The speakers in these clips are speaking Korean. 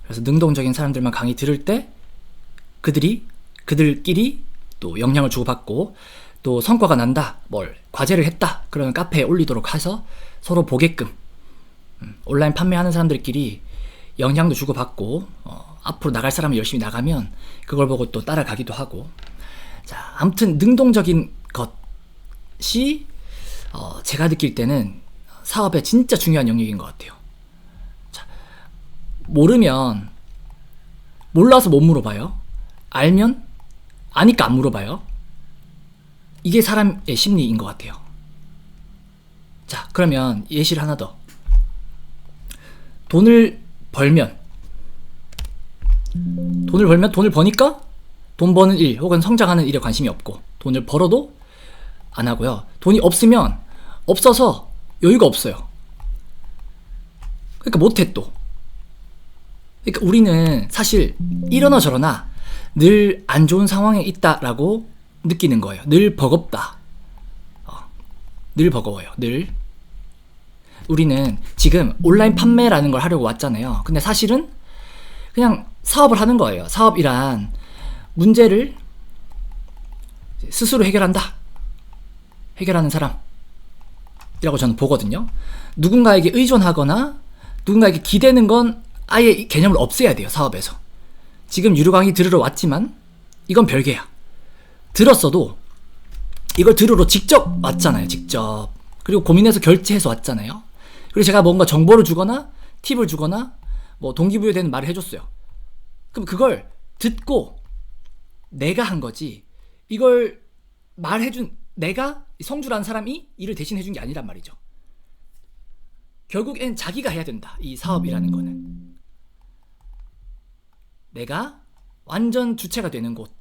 그래서 능동적인 사람들만 강의 들을 때 그들끼리 또 영향을 주고받고 또 성과가 난다, 과제를 했다 그러면 카페에 올리도록 해서 서로 보게끔 온라인 판매하는 사람들끼리 영향도 주고받고 앞으로 나갈 사람이 열심히 나가면 그걸 보고 또 따라가기도 하고. 자, 아무튼 능동적인 것이 제가 느낄 때는 사업에 진짜 중요한 영역인 것 같아요. 자, 몰라서 못 물어봐요. 알면 아니까 안 물어봐요. 이게 사람의 심리인 것 같아요. 자, 그러면 예시를 하나 더. 돈을 버니까 돈 버는 일 혹은 성장하는 일에 관심이 없고, 돈을 벌어도 안 하고요. 돈이 없어서 여유가 없어요. 그러니까 못해 또. 그러니까 우리는 사실 이러나 저러나 늘 안 좋은 상황에 있다라고 느끼는 거예요. 늘 버겁다. 늘 버거워요. 늘. 우리는 지금 온라인 판매라는 걸 하려고 왔잖아요. 근데 사실은 그냥 사업을 하는 거예요. 사업이란 문제를 스스로 해결하는 사람이라고 저는 보거든요. 누군가에게 의존하거나 누군가에게 기대는 건 아예 개념을 없애야 돼요. 사업에서. 지금 유료 강의 들으러 왔지만 이건 별개야. 들었어도 이걸 들으러 직접 왔잖아요. 직접. 그리고 고민해서 결제해서 왔잖아요. 그리고 제가 뭔가 정보를 주거나 팁을 주거나 동기부여되는 말을 해줬어요. 그럼 그걸 듣고 내가 한 거지, 이걸 말해준 내가, 성주라는 사람이 일을 대신 해준 게 아니란 말이죠. 결국엔 자기가 해야 된다. 이 사업이라는 거는 내가 완전 주체가 되는 곳.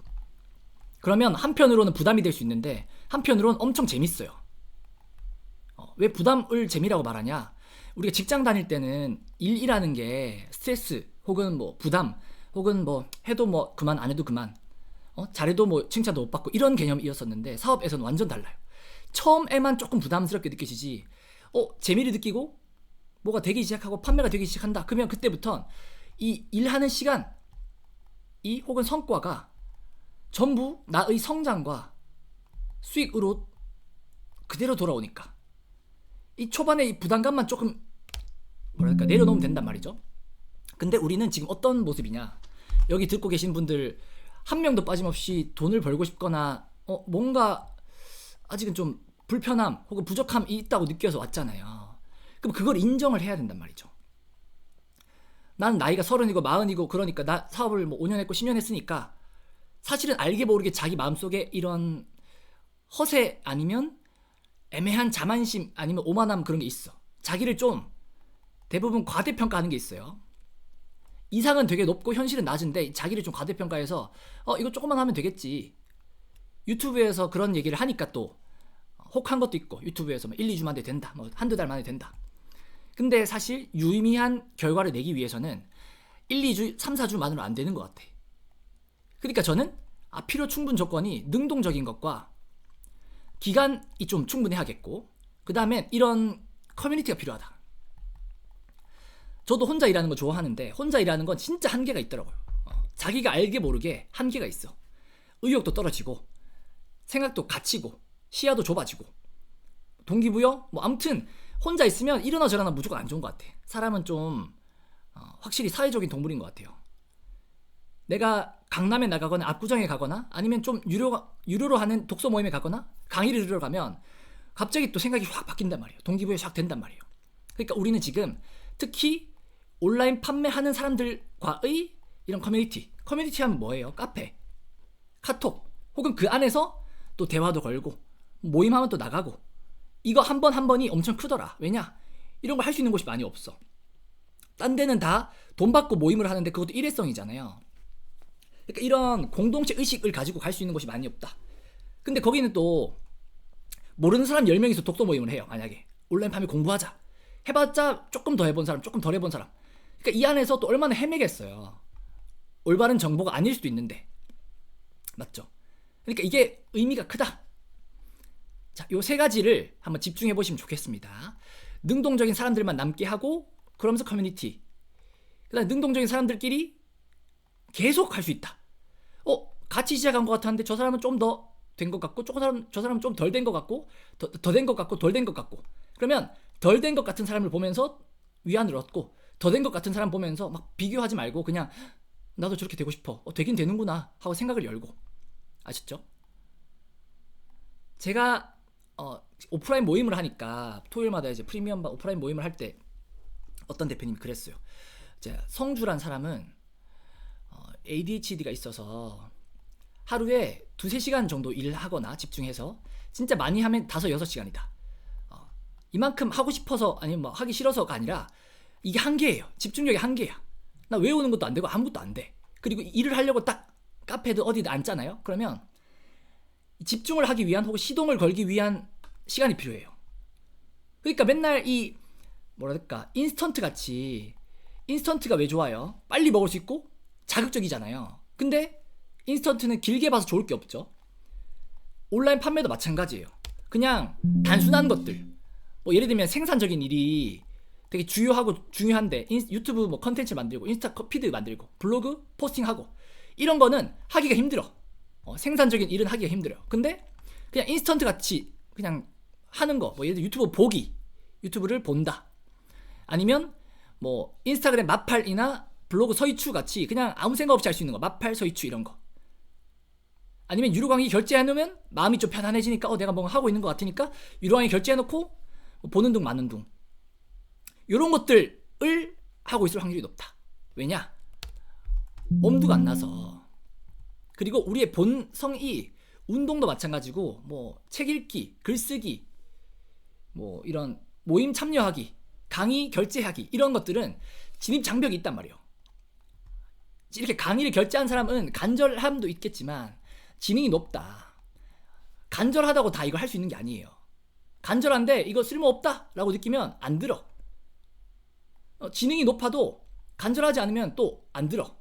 그러면 한편으로는 부담이 될 수 있는데 한편으로는 엄청 재밌어요. 왜 부담을 재미라고 말하냐? 우리가 직장 다닐 때는 일이라는 게 스트레스 혹은 부담 혹은 해도 그만, 안 해도 그만, 잘해도 칭찬도 못 받고 이런 개념이었었는데 사업에서는 완전 달라요. 처음에만 조금 부담스럽게 느껴지지, 재미를 느끼고 뭐가 되기 시작하고 판매가 되기 시작한다. 그러면 그때부터 이 일하는 시간 혹은 성과가 전부 나의 성장과 수익으로 그대로 돌아오니까 이 초반에 이 부담감만 조금 내려놓으면 된단 말이죠. 근데 우리는 지금 어떤 모습이냐? 여기 듣고 계신 분들 한 명도 빠짐없이 돈을 벌고 싶거나 뭔가 아직은 좀 불편함 혹은 부족함이 있다고 느껴서 왔잖아요. 그럼 그걸 인정을 해야 된단 말이죠. 난 나이가 30이고 40이고 그러니까 나 사업을 5년 했고 10년 했으니까 사실은 알게 모르게 자기 마음속에 이런 허세 아니면 애매한 자만심 아니면 오만함, 그런 게 있어. 자기를 좀 대부분 과대평가하는 게 있어요. 이상은 되게 높고 현실은 낮은데 자기를 좀 과대평가해서 이거 조금만 하면 되겠지. 유튜브에서 그런 얘기를 하니까 또 혹한 것도 있고, 유튜브에서 1, 2주 만에 된다, 한두 달 만에 된다. 근데 사실 유의미한 결과를 내기 위해서는 1, 2주, 3, 4주만으로 안 되는 것 같아. 그러니까 저는 필요 충분 조건이 능동적인 것과 기간이 좀 충분해야겠고, 그 다음에 이런 커뮤니티가 필요하다. 저도 혼자 일하는 거 좋아하는데 혼자 일하는 건 진짜 한계가 있더라고요. 자기가 알게 모르게 한계가 있어. 의욕도 떨어지고 생각도 갇히고 시야도 좁아지고 동기부여 아무튼 혼자 있으면 이러나 저러나 무조건 안 좋은 것 같아. 사람은 좀 확실히 사회적인 동물인 것 같아요. 내가 강남에 나가거나 압구정에 가거나 아니면 좀 유료로 하는 독서 모임에 가거나 강의를 들으러 가면 갑자기 또 생각이 확 바뀐단 말이에요. 동기부여 확 된단 말이에요. 그러니까 우리는 지금 특히 온라인 판매하는 사람들과의 이런 커뮤니티 하면 뭐예요? 카페, 카톡 혹은 그 안에서 또 대화도 걸고 모임하면 또 나가고, 이거 한 번이 엄청 크더라. 왜냐? 이런 걸 할 수 있는 곳이 많이 없어. 딴 데는 다 돈 받고 모임을 하는데 그것도 일회성이잖아요. 그러니까 이런 공동체 의식을 가지고 갈 수 있는 곳이 많이 없다. 근데 거기는 또 모르는 사람 10명이서 독서 모임을 해요. 만약에 온라인 판매 공부하자 해봤자 조금 더 해본 사람, 조금 덜 해본 사람. 그러니까 이 안에서 또 얼마나 헤매겠어요. 올바른 정보가 아닐 수도 있는데. 맞죠? 그러니까 이게 의미가 크다. 자, 요 세 가지를 한번 집중해 보시면 좋겠습니다. 능동적인 사람들만 남게 하고, 그러면서 커뮤니티. 그다음에 능동적인 사람들끼리 계속 할 수 있다. 같이 시작한 것 같았는데 저 사람은 좀 더 된 것 같고 저 사람은 좀 덜 된 것 같고 더 된 것 같고 덜 된 것 같고. 그러면 덜 된 것 같은 사람을 보면서 위안을 얻고 더 된 것 같은 사람 보면서 막 비교하지 말고 그냥 나도 저렇게 되고 싶어. 되긴 되는구나 하고 생각을 열고. 아셨죠? 제가 오프라인 모임을 하니까 토요일마다 이제 프리미엄 오프라인 모임을 할 때 어떤 대표님이 그랬어요. 이제 성주란 사람은 ADHD가 있어서 하루에 2-3시간 정도 일하거나 집중해서 진짜 많이 하면 5-6시간이다. 이만큼 하고 싶어서 아니면 뭐 하기 싫어서가 아니라 이게 한계예요. 집중력이 한계야. 나 외우는 것도 안 되고 아무것도 안 돼. 그리고 일을 하려고 딱 카페든 어디든 앉잖아요. 그러면 집중을 하기 위한 혹은 시동을 걸기 위한 시간이 필요해요. 그러니까 맨날 이 뭐랄까 인스턴트 같이 인스턴트가 왜 좋아요? 빨리 먹을 수 있고 자극적이잖아요. 근데 인스턴트는 길게 봐서 좋을 게 없죠. 온라인 판매도 마찬가지예요. 그냥 단순한 것들 뭐 예를 들면 생산적인 일이 되게 중요한데 유튜브 뭐 컨텐츠 만들고 인스타 피드 만들고 블로그 포스팅하고 이런 거는 하기가 힘들어. 생산적인 일은 하기가 힘들어요. 근데 그냥 인스턴트 같이 그냥 하는 거 뭐 예를 들어 유튜브 보기 유튜브를 본다 아니면 뭐 인스타그램 마팔이나 블로그 서이추 같이 그냥 아무 생각 없이 할 수 있는 거 마팔 서이추 이런 거 아니면 유료 강의 결제해놓으면 마음이 좀 편안해지니까 내가 뭔가 하고 있는 것 같으니까 유료 강의 결제해놓고 뭐 보는 둥 마는 둥 이런 것들을 하고 있을 확률이 높다. 왜냐? 엄두가 안 나서. 그리고 우리의 본성이 운동도 마찬가지고 뭐 책 읽기, 글쓰기, 뭐 이런 모임 참여하기, 강의 결제하기 이런 것들은 진입 장벽이 있단 말이에요. 이렇게 강의를 결제한 사람은 간절함도 있겠지만 지능이 높다. 간절하다고 다 이걸 할 수 있는 게 아니에요. 간절한데 이거 쓸모없다 라고 느끼면 안 들어. 지능이 높아도 간절하지 않으면 또 안 들어.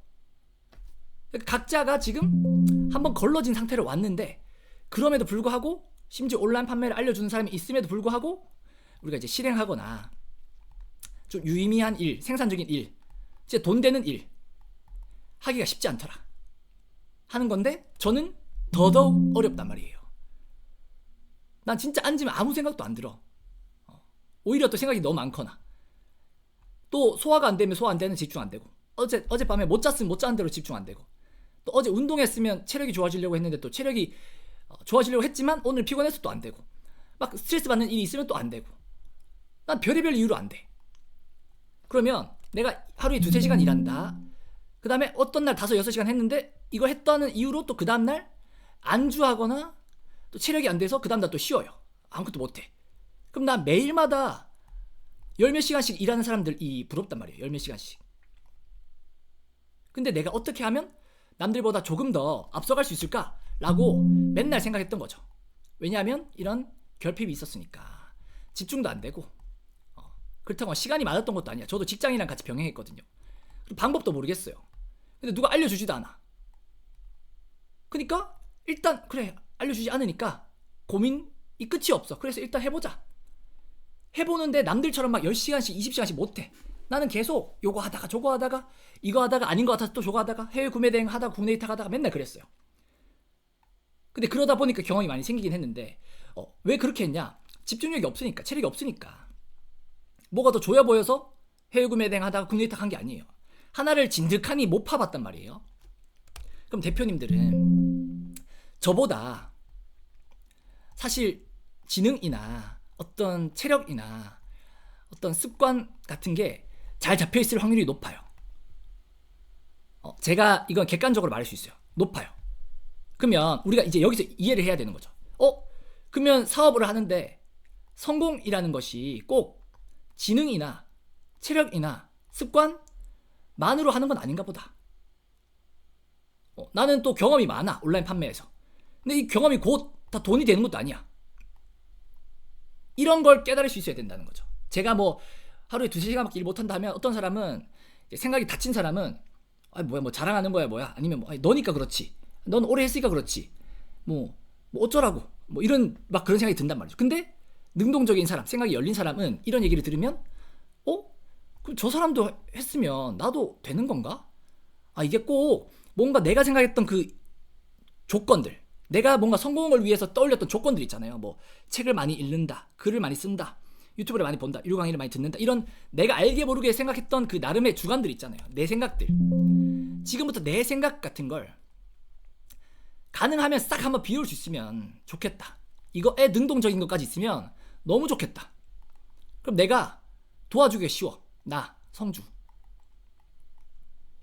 각자가 지금 한번 걸러진 상태로 왔는데 그럼에도 불구하고 심지어 온라인 판매를 알려주는 사람이 있음에도 불구하고 우리가 이제 실행하거나 좀 유의미한 일, 생산적인 일, 진짜 돈 되는 일 하기가 쉽지 않더라 하는 건데 저는 더더욱 어렵단 말이에요. 난 진짜 앉으면 아무 생각도 안 들어. 오히려 또 생각이 너무 많거나 또 소화가 안 되면 소화 안 되는 집중 안 되고 어젯밤에 못 잤으면 못 자는 대로 집중 안 되고 또 어제 운동했으면 체력이 좋아지려고 했는데 또 체력이 좋아지려고 했지만 오늘 피곤해서 또 안 되고 막 스트레스 받는 일이 있으면 또 안 되고 난 별의별 이유로 안 돼. 그러면 내가 하루에 2-3시간 일한다. 그 다음에 어떤 날 5-6시간 했는데 이걸 했다는 이유로 또 그 다음날 안주하거나 또 체력이 안 돼서 그 다음날 또 쉬어요. 아무것도 못해. 그럼 나 매일마다 10몇 시간씩 일하는 사람들이 부럽단 말이에요. 10몇 시간씩. 근데 내가 어떻게 하면 남들보다 조금 더 앞서갈 수 있을까? 라고 맨날 생각했던 거죠. 왜냐하면 이런 결핍이 있었으니까. 집중도 안 되고 그렇다고 시간이 많았던 것도 아니야. 저도 직장이랑 같이 병행했거든요. 그리고 방법도 모르겠어요. 근데 누가 알려주지도 않아. 그러니까 일단 그래 알려주지 않으니까 고민이 끝이 없어. 그래서 일단 해보자. 해보는데 남들처럼 막 10시간씩 20시간씩 못해. 나는 계속 요거 하다가 저거 하다가 이거 하다가 아닌 것 같아서 또 저거 하다가 해외 구매 대행 하다가 국내 이탁 하다가 맨날 그랬어요. 근데 그러다 보니까 경험이 많이 생기긴 했는데 왜 그렇게 했냐? 집중력이 없으니까, 체력이 없으니까. 뭐가 더 좋아 보여서 해외 구매 대행 하다가 국내 이탁 한 게 아니에요. 하나를 진득하니 못 파봤단 말이에요. 그럼 대표님들은 저보다 사실 지능이나 어떤 체력이나 어떤 습관 같은 게 잘 잡혀있을 확률이 높아요. 제가 이건 객관적으로 말할 수 있어요. 높아요. 그러면 우리가 이제 여기서 이해를 해야 되는 거죠. 그러면 사업을 하는데 성공이라는 것이 꼭 지능이나 체력이나 습관만으로 하는 건 아닌가 보다. 나는 또 경험이 많아. 온라인 판매에서. 근데 이 경험이 곧 다 돈이 되는 것도 아니야. 이런 걸 깨달을 수 있어야 된다는 거죠. 제가 뭐 하루에 2-3시간밖에 일 못한다 하면 어떤 사람은 생각이 닫힌 사람은 뭐야 뭐 자랑하는 거야 뭐야 아니면 뭐 너니까 그렇지 넌 오래 했으니까 그렇지 뭐 어쩌라고 뭐 이런 막 그런 생각이 든단 말이죠. 근데 능동적인 사람 생각이 열린 사람은 이런 얘기를 들으면 그럼 저 사람도 했으면 나도 되는 건가? 아, 이게 꼭 뭔가 내가 생각했던 그 조건들, 내가 뭔가 성공을 위해서 떠올렸던 조건들 있잖아요. 뭐 책을 많이 읽는다, 글을 많이 쓴다, 유튜브를 많이 본다, 유료 강의를 많이 듣는다, 이런 내가 알게 모르게 생각했던 그 나름의 주관들 있잖아요. 내 생각들. 지금부터 내 생각 같은 걸 가능하면 싹 한번 비울 수 있으면 좋겠다. 이거에 능동적인 것까지 있으면 너무 좋겠다. 그럼 내가 도와주기가 쉬워. 나 성주.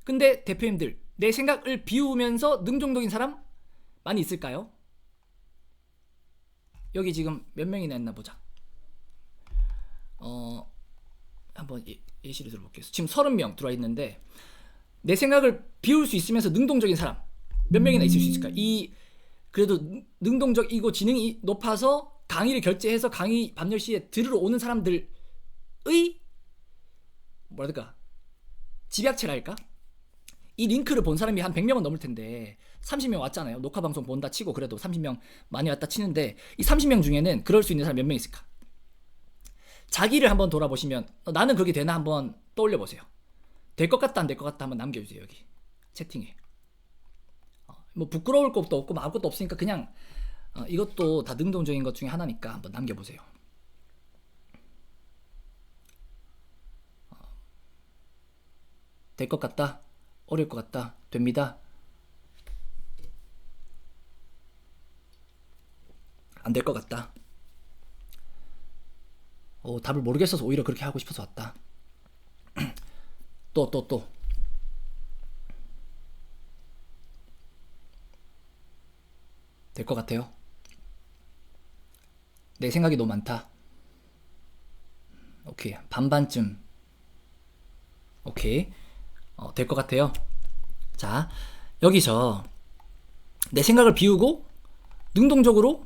근데 대표님들, 내 생각을 비우면서 능동적인 사람 많이 있을까요? 여기 지금 몇 명이나 있나 보자. 한번 예시를 들어볼게요. 지금 30명 들어와 있는데 내 생각을 비울 수 있으면서 능동적인 사람 몇 명이나 있을 수 있을까? 그래도 능동적이고 지능이 높아서 강의를 결제해서 강의 밤 10시에 들으러 오는 사람들의 뭐랄까 집약체랄까? 이 링크를 본 사람이 한 100명은 넘을 텐데 30명 왔잖아요. 녹화 방송 본다 치고 그래도 30명 많이 왔다 치는데 이 30명 중에는 그럴 수 있는 사람 몇 명 있을까? 자기를 한번 돌아보시면 나는 그렇게 되나 한번 떠올려 보세요. 될 것 같다 안 될 것 같다 한번 남겨주세요. 여기 채팅에. 뭐 부끄러울 것도 없고 아무것도 없으니까 그냥 이것도 다 능동적인 것 중에 하나니까 한번 남겨보세요. 될 것 같다, 어려울 것 같다, 됩니다, 안 될 것 같다, 답을 모르겠어서 오히려 그렇게 하고 싶어서 왔다. 또 될 것 같아요. 내 생각이 너무 많다. 오케이, 반반쯤. 오케이, 될 것 같아요. 자, 여기서 내 생각을 비우고 능동적으로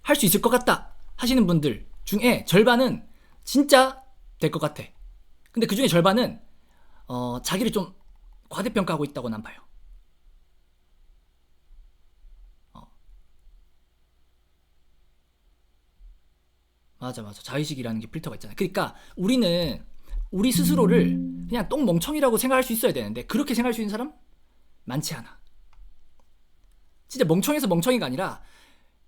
할 수 있을 것 같다 하시는 분들 중에 절반은 진짜 될 것 같아. 근데 그 중에 절반은 자기를 좀 과대평가하고 있다고 난 봐요. 맞아. 자의식이라는 게 필터가 있잖아. 그러니까 우리는 우리 스스로를 그냥 똥멍청이라고 생각할 수 있어야 되는데 그렇게 생각할 수 있는 사람 많지 않아. 진짜 멍청해서 멍청이가 아니라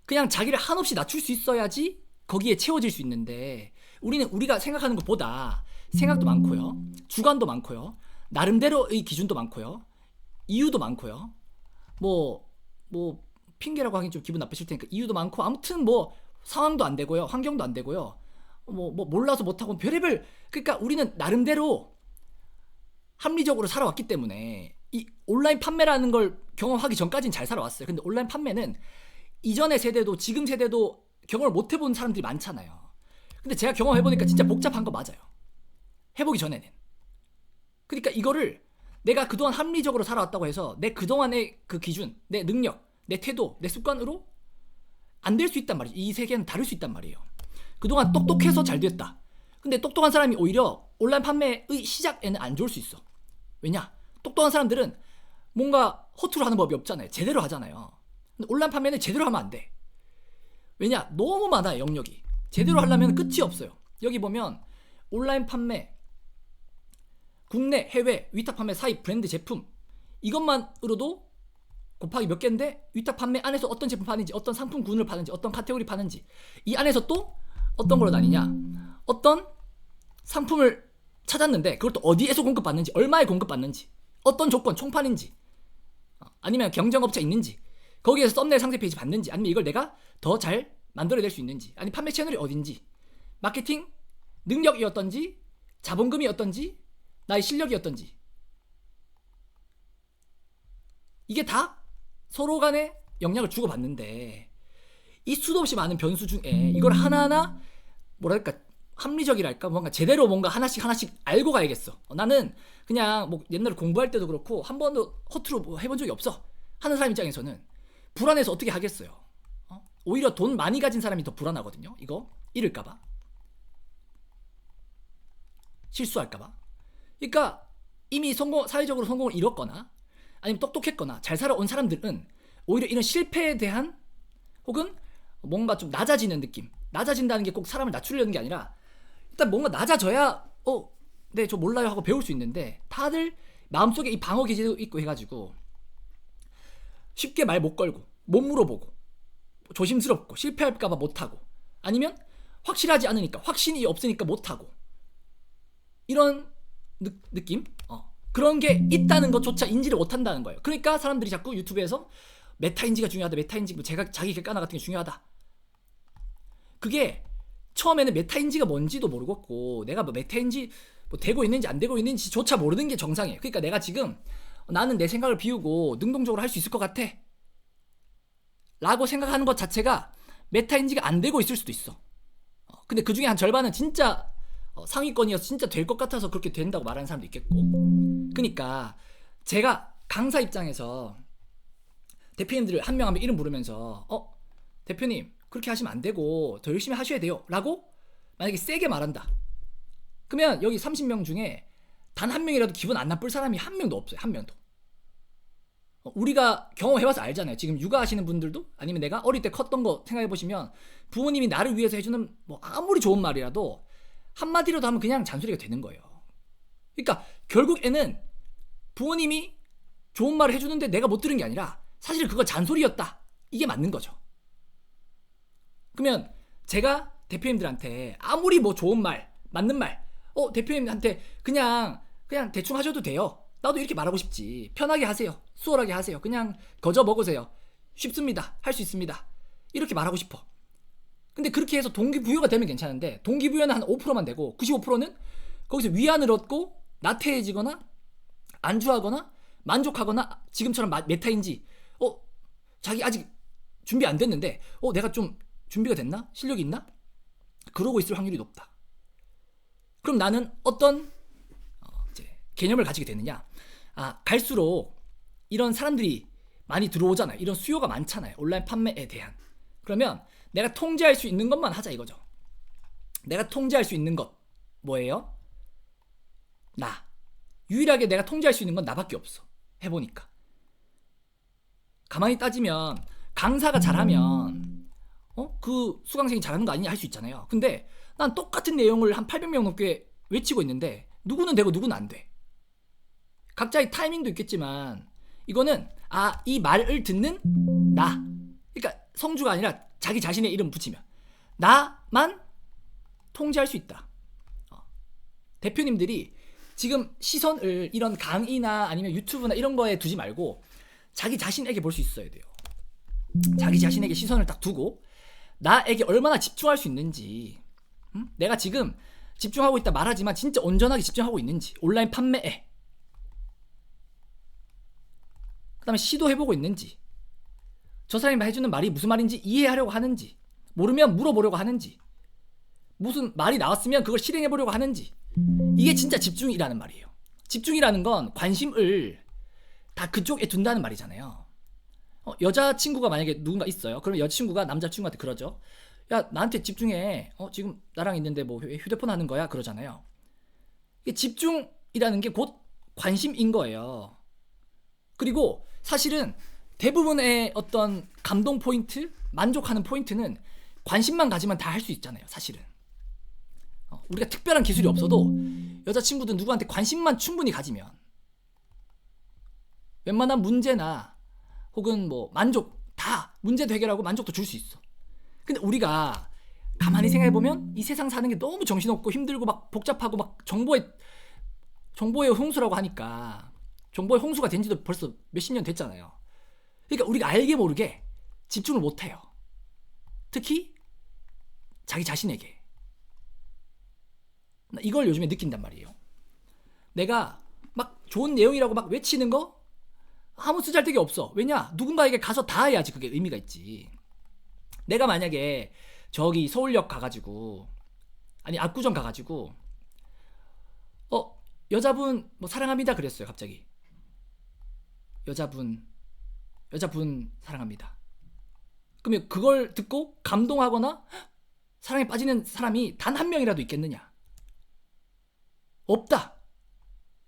그냥 자기를 한없이 낮출 수 있어야지 거기에 채워질 수 있는데 우리는 우리가 생각하는 것보다 생각도 많고요, 주관도 많고요, 나름대로의 기준도 많고요, 이유도 많고요, 뭐 핑계라고 하긴 좀 기분 나쁘실 테니까 이유도 많고 아무튼 뭐 상황도 안 되고요, 환경도 안 되고요, 뭐 몰라서 못하고 별의별. 그러니까 우리는 나름대로 합리적으로 살아왔기 때문에 이 온라인 판매라는 걸 경험하기 전까지는 잘 살아왔어요. 근데 온라인 판매는 이전의 세대도 지금 세대도 경험을 못 해본 사람들이 많잖아요. 근데 제가 경험해보니까 진짜 복잡한 거 맞아요. 해보기 전에는. 그러니까 이거를 내가 그동안 합리적으로 살아왔다고 해서 내 그동안의 그 기준, 내 능력, 내 태도, 내 습관으로 안 될 수 있단 말이죠. 이 세계는 다를 수 있단 말이에요. 그동안 똑똑해서 잘 됐다. 근데 똑똑한 사람이 오히려 온라인 판매의 시작에는 안 좋을 수 있어. 왜냐? 똑똑한 사람들은 뭔가 허투루 하는 법이 없잖아요. 제대로 하잖아요. 근데 온라인 판매는 제대로 하면 안 돼. 왜냐? 너무 많아요, 영역이. 제대로 하려면 끝이 없어요. 여기 보면 온라인 판매, 국내, 해외, 위탁 판매, 사입, 브랜드, 제품, 이것만으로도 곱하기 몇 개인데 위탁 판매 안에서 어떤 제품 파는지, 어떤 상품군을 파는지, 어떤 카테고리 파는지, 이 안에서 또 어떤 걸로 나뉘냐, 어떤 상품을 찾았는데 그걸 또 어디에서 공급받는지, 얼마에 공급받는지, 어떤 조건, 총판인지, 아니면 경쟁업체 있는지, 거기에서 썸네일 상세 페이지 받는지, 아니면 이걸 내가 더 잘 만들어낼 수 있는지, 아니 판매 채널이 어딘지, 마케팅 능력이 어떤지, 자본금이 어떤지, 나의 실력이 어떤지, 이게 다 서로 간에 영향을 주고받는데 이 수도 없이 많은 변수 중에 이걸 하나하나 뭐랄까 합리적이랄까 뭔가 제대로 뭔가 하나씩 알고 가야겠어. 나는 그냥 뭐 옛날에 공부할 때도 그렇고 한 번도 허투루 뭐 해본 적이 없어 하는 사람 입장에서는 불안해서 어떻게 하겠어요. 오히려 돈 많이 가진 사람이 더 불안하거든요. 이거 잃을까봐, 실수할까봐. 그러니까 이미 사회적으로 성공을 이뤘거나 아니면 똑똑했거나 잘 살아온 사람들은 오히려 이런 실패에 대한 혹은 뭔가 좀 낮아지는 느낌, 낮아진다는 게 꼭 사람을 낮추려는 게 아니라 일단 뭔가 낮아져야 네, 저 몰라요 하고 배울 수 있는데 다들 마음속에 이 방어 기제도 있고 해가지고 쉽게 말 못 걸고 못 물어보고 조심스럽고 실패할까봐 못하고 아니면 확실하지 않으니까 확신이 없으니까 못하고 이런 느낌? 그런 게 있다는 것조차 인지를 못한다는 거예요. 그러니까 사람들이 자꾸 유튜브에서 메타인지가 중요하다, 메타인지 뭐 제가 자기 객관화 같은 게 중요하다. 그게 처음에는 메타인지가 뭔지도 모르겠고 내가 뭐 메타인지 뭐 되고 있는지 안 되고 있는지조차 모르는 게 정상이에요. 그러니까 내가 지금 나는 내 생각을 비우고 능동적으로 할 수 있을 것 같아 라고 생각하는 것 자체가 메타인지가 안 되고 있을 수도 있어. 근데 그 중에 한 절반은 진짜 상위권이어서 진짜 될 것 같아서 그렇게 된다고 말하는 사람도 있겠고. 그러니까 제가 강사 입장에서 대표님들을 한 명 한 명 이름 부르면서 대표님 그렇게 하시면 안 되고 더 열심히 하셔야 돼요 라고 만약에 세게 말한다. 그러면 여기 30명 중에 단 한 명이라도 기분 안 나쁠 사람이 한 명도 없어요. 한 명도. 우리가 경험해봐서 알잖아요. 지금 육아하시는 분들도 아니면 내가 어릴 때 컸던 거 생각해보시면 부모님이 나를 위해서 해주는 뭐 아무리 좋은 말이라도 한마디라도 하면 그냥 잔소리가 되는 거예요. 그러니까 결국에는 부모님이 좋은 말을 해주는데 내가 못 들은 게 아니라 사실 그거 잔소리였다. 이게 맞는 거죠. 그러면 제가 대표님들한테 아무리 뭐 좋은 말, 맞는 말 대표님한테 그냥 대충 하셔도 돼요. 나도 이렇게 말하고 싶지. 편하게 하세요. 수월하게 하세요. 그냥 거저 먹으세요. 쉽습니다. 할 수 있습니다. 이렇게 말하고 싶어. 근데 그렇게 해서 동기부여가 되면 괜찮은데 동기부여는 한 5%만 되고 95%는 거기서 위안을 얻고 나태해지거나 안주하거나 만족하거나 지금처럼 메타인지 자기 아직 준비 안 됐는데 내가 좀 준비가 됐나? 실력이 있나? 그러고 있을 확률이 높다. 그럼 나는 어떤 개념을 가지게 되느냐? 갈수록 이런 사람들이 많이 들어오잖아요. 이런 수요가 많잖아요. 온라인 판매에 대한. 그러면 내가 통제할 수 있는 것만 하자 이거죠. 내가 통제할 수 있는 것 뭐예요? 나. 유일하게 내가 통제할 수 있는 건 나밖에 없어. 해보니까. 가만히 따지면 강사가 잘하면 그 수강생이 잘하는 거 아니냐 할 수 있잖아요. 근데 난 똑같은 내용을 한 800명 넘게 외치고 있는데 누구는 되고 누구는 안 돼. 각자의 타이밍도 있겠지만 이거는 이 말을 듣는 나. 그러니까 성주가 아니라 자기 자신의 이름 붙이면 나만 통제할 수 있다. 대표님들이 지금 시선을 이런 강의나 아니면 유튜브나 이런 거에 두지 말고 자기 자신에게 볼 수 있어야 돼요. 자기 자신에게 시선을 딱 두고 나에게 얼마나 집중할 수 있는지, 내가 지금 집중하고 있다 말하지만 진짜 온전하게 집중하고 있는지, 온라인 판매에 그 다음에 시도해보고 있는지, 저 사람이 해주는 말이 무슨 말인지 이해하려고 하는지, 모르면 물어보려고 하는지, 무슨 말이 나왔으면 그걸 실행해보려고 하는지. 이게 진짜 집중이라는 말이에요. 집중이라는 건 관심을 다 그쪽에 둔다는 말이잖아요. 여자친구가 만약에 누군가 있어요. 그러면 여자친구가 남자친구한테 그러죠. 야, 나한테 집중해. 지금 나랑 있는데 뭐 휴대폰 하는 거야? 그러잖아요. 이게 집중이라는 게 곧 관심인 거예요. 그리고 사실은 대부분의 어떤 감동 포인트, 만족하는 포인트는 관심만 가지면 다 할 수 있잖아요. 사실은 우리가 특별한 기술이 없어도 여자친구든 누구한테 관심만 충분히 가지면 웬만한 문제나 혹은 뭐 만족 다 문제도 해결하고 만족도 줄 수 있어. 근데 우리가 가만히 생각해보면 이 세상 사는 게 너무 정신없고 힘들고 막 복잡하고 막 정보의 홍수라고 하니까 정보의 홍수가 된 지도 벌써 몇십 년 됐잖아요. 그러니까 우리가 알게 모르게 집중을 못해요. 특히 자기 자신에게. 이걸 요즘에 느낀단 말이에요. 내가 막 좋은 내용이라고 막 외치는 거 아무 쓰잘데기 없어. 왜냐? 누군가에게 가서 닿아야지 그게 의미가 있지. 내가 만약에 저기 서울역 가가지고 아니 압구정 가가지고 여자분 뭐 사랑합니다 그랬어요. 갑자기 여자분 사랑합니다. 그러면 그걸 듣고 감동하거나 사랑에 빠지는 사람이 단 한 명이라도 있겠느냐?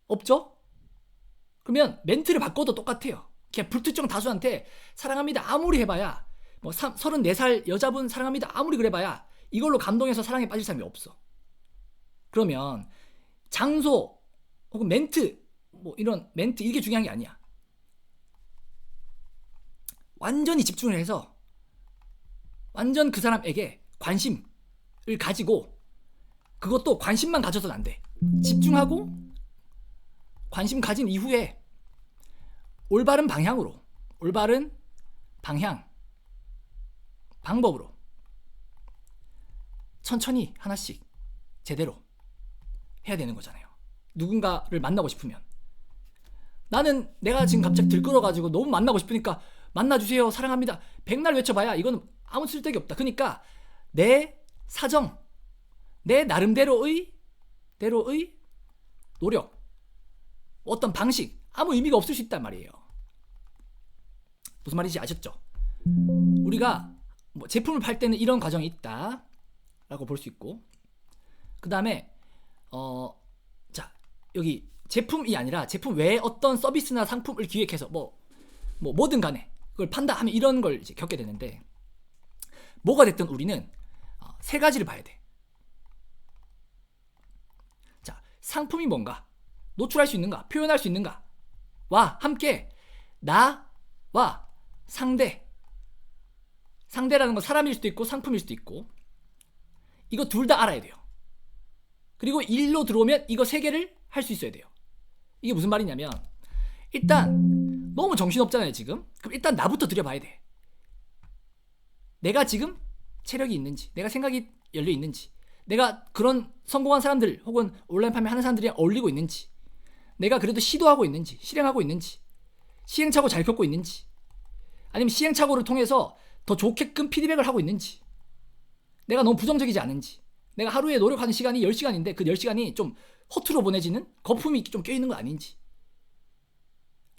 없죠? 그러면 멘트를 바꿔도 똑같아요. 그냥 불특정 다수한테 사랑합니다 아무리 해봐야 뭐 34살 여자분 사랑합니다 아무리 그래봐야 이걸로 감동해서 사랑에 빠질 사람이 없어. 그러면 장소 혹은 멘트, 뭐 이런 멘트 이게 중요한 게 아니야. 완전히 집중을 해서 완전 그 사람에게 관심을 가지고, 그것도 관심만 가져서는 안 돼. 집중하고 관심 가진 이후에 올바른 방향으로, 올바른 방향, 방법으로 천천히 하나씩 제대로 해야 되는 거잖아요. 누군가를 만나고 싶으면, 나는 내가 지금 갑자기 들끓어가지고 너무 만나고 싶으니까 만나주세요, 사랑합니다, 백날 외쳐봐야 이거는 아무 쓸데기 없다. 그러니까 내 사정, 내 나름대로의 노력, 어떤 방식, 아무 의미가 없을 수 있단 말이에요. 무슨 말인지 아셨죠? 우리가 뭐 제품을 팔 때는 이런 과정이 있다 라고 볼 수 있고, 그 다음에 자, 여기 제품이 아니라 제품 외에 어떤 서비스나 상품을 기획해서 뭐든 간에 그걸 판다 하면 이런 걸 이제 겪게 되는데, 뭐가 됐든 우리는 세 가지를 봐야 돼. 자, 상품이 뭔가, 노출할 수 있는가, 표현할 수 있는가와 함께 나와 상대라는 건 사람일 수도 있고 상품일 수도 있고, 이거 둘 다 알아야 돼요. 그리고 일로 들어오면 이거 세 개를 할 수 있어야 돼요. 이게 무슨 말이냐면, 일단 너무 정신없잖아요 지금. 그럼 일단 나부터 들여봐야 돼. 내가 지금 체력이 있는지, 내가 생각이 열려 있는지, 내가 그런 성공한 사람들 혹은 온라인 판매하는 사람들이랑 어울리고 있는지, 내가 그래도 시도하고 있는지, 실행하고 있는지, 시행착오 잘 겪고 있는지, 아니면 시행착오를 통해서 더 좋게끔 피드백을 하고 있는지, 내가 너무 부정적이지 않은지, 내가 하루에 노력하는 시간이 10시간인데 그 10시간이 좀 허투루 보내지는 거품이 좀 껴있는 거 아닌지,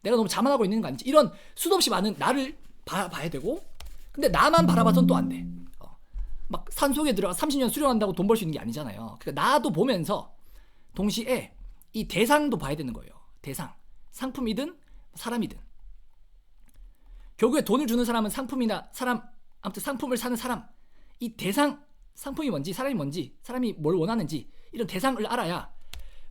내가 너무 자만하고 있는 거 아닌지, 이런 수도 없이 많은 나를 봐야 되고, 근데 나만 바라봐선 또 안 돼. 막 산속에 들어가 30년 수련한다고 돈 벌 수 있는 게 아니잖아요. 그러니까 나도 보면서 동시에 이 대상도 봐야 되는 거예요. 대상, 상품이든 사람이든. 결국에 돈을 주는 사람은 상품이나 사람, 아무튼 상품을 사는 사람, 이 대상, 상품이 뭔지, 사람이 뭔지, 사람이 뭘 원하는지, 이런 대상을 알아야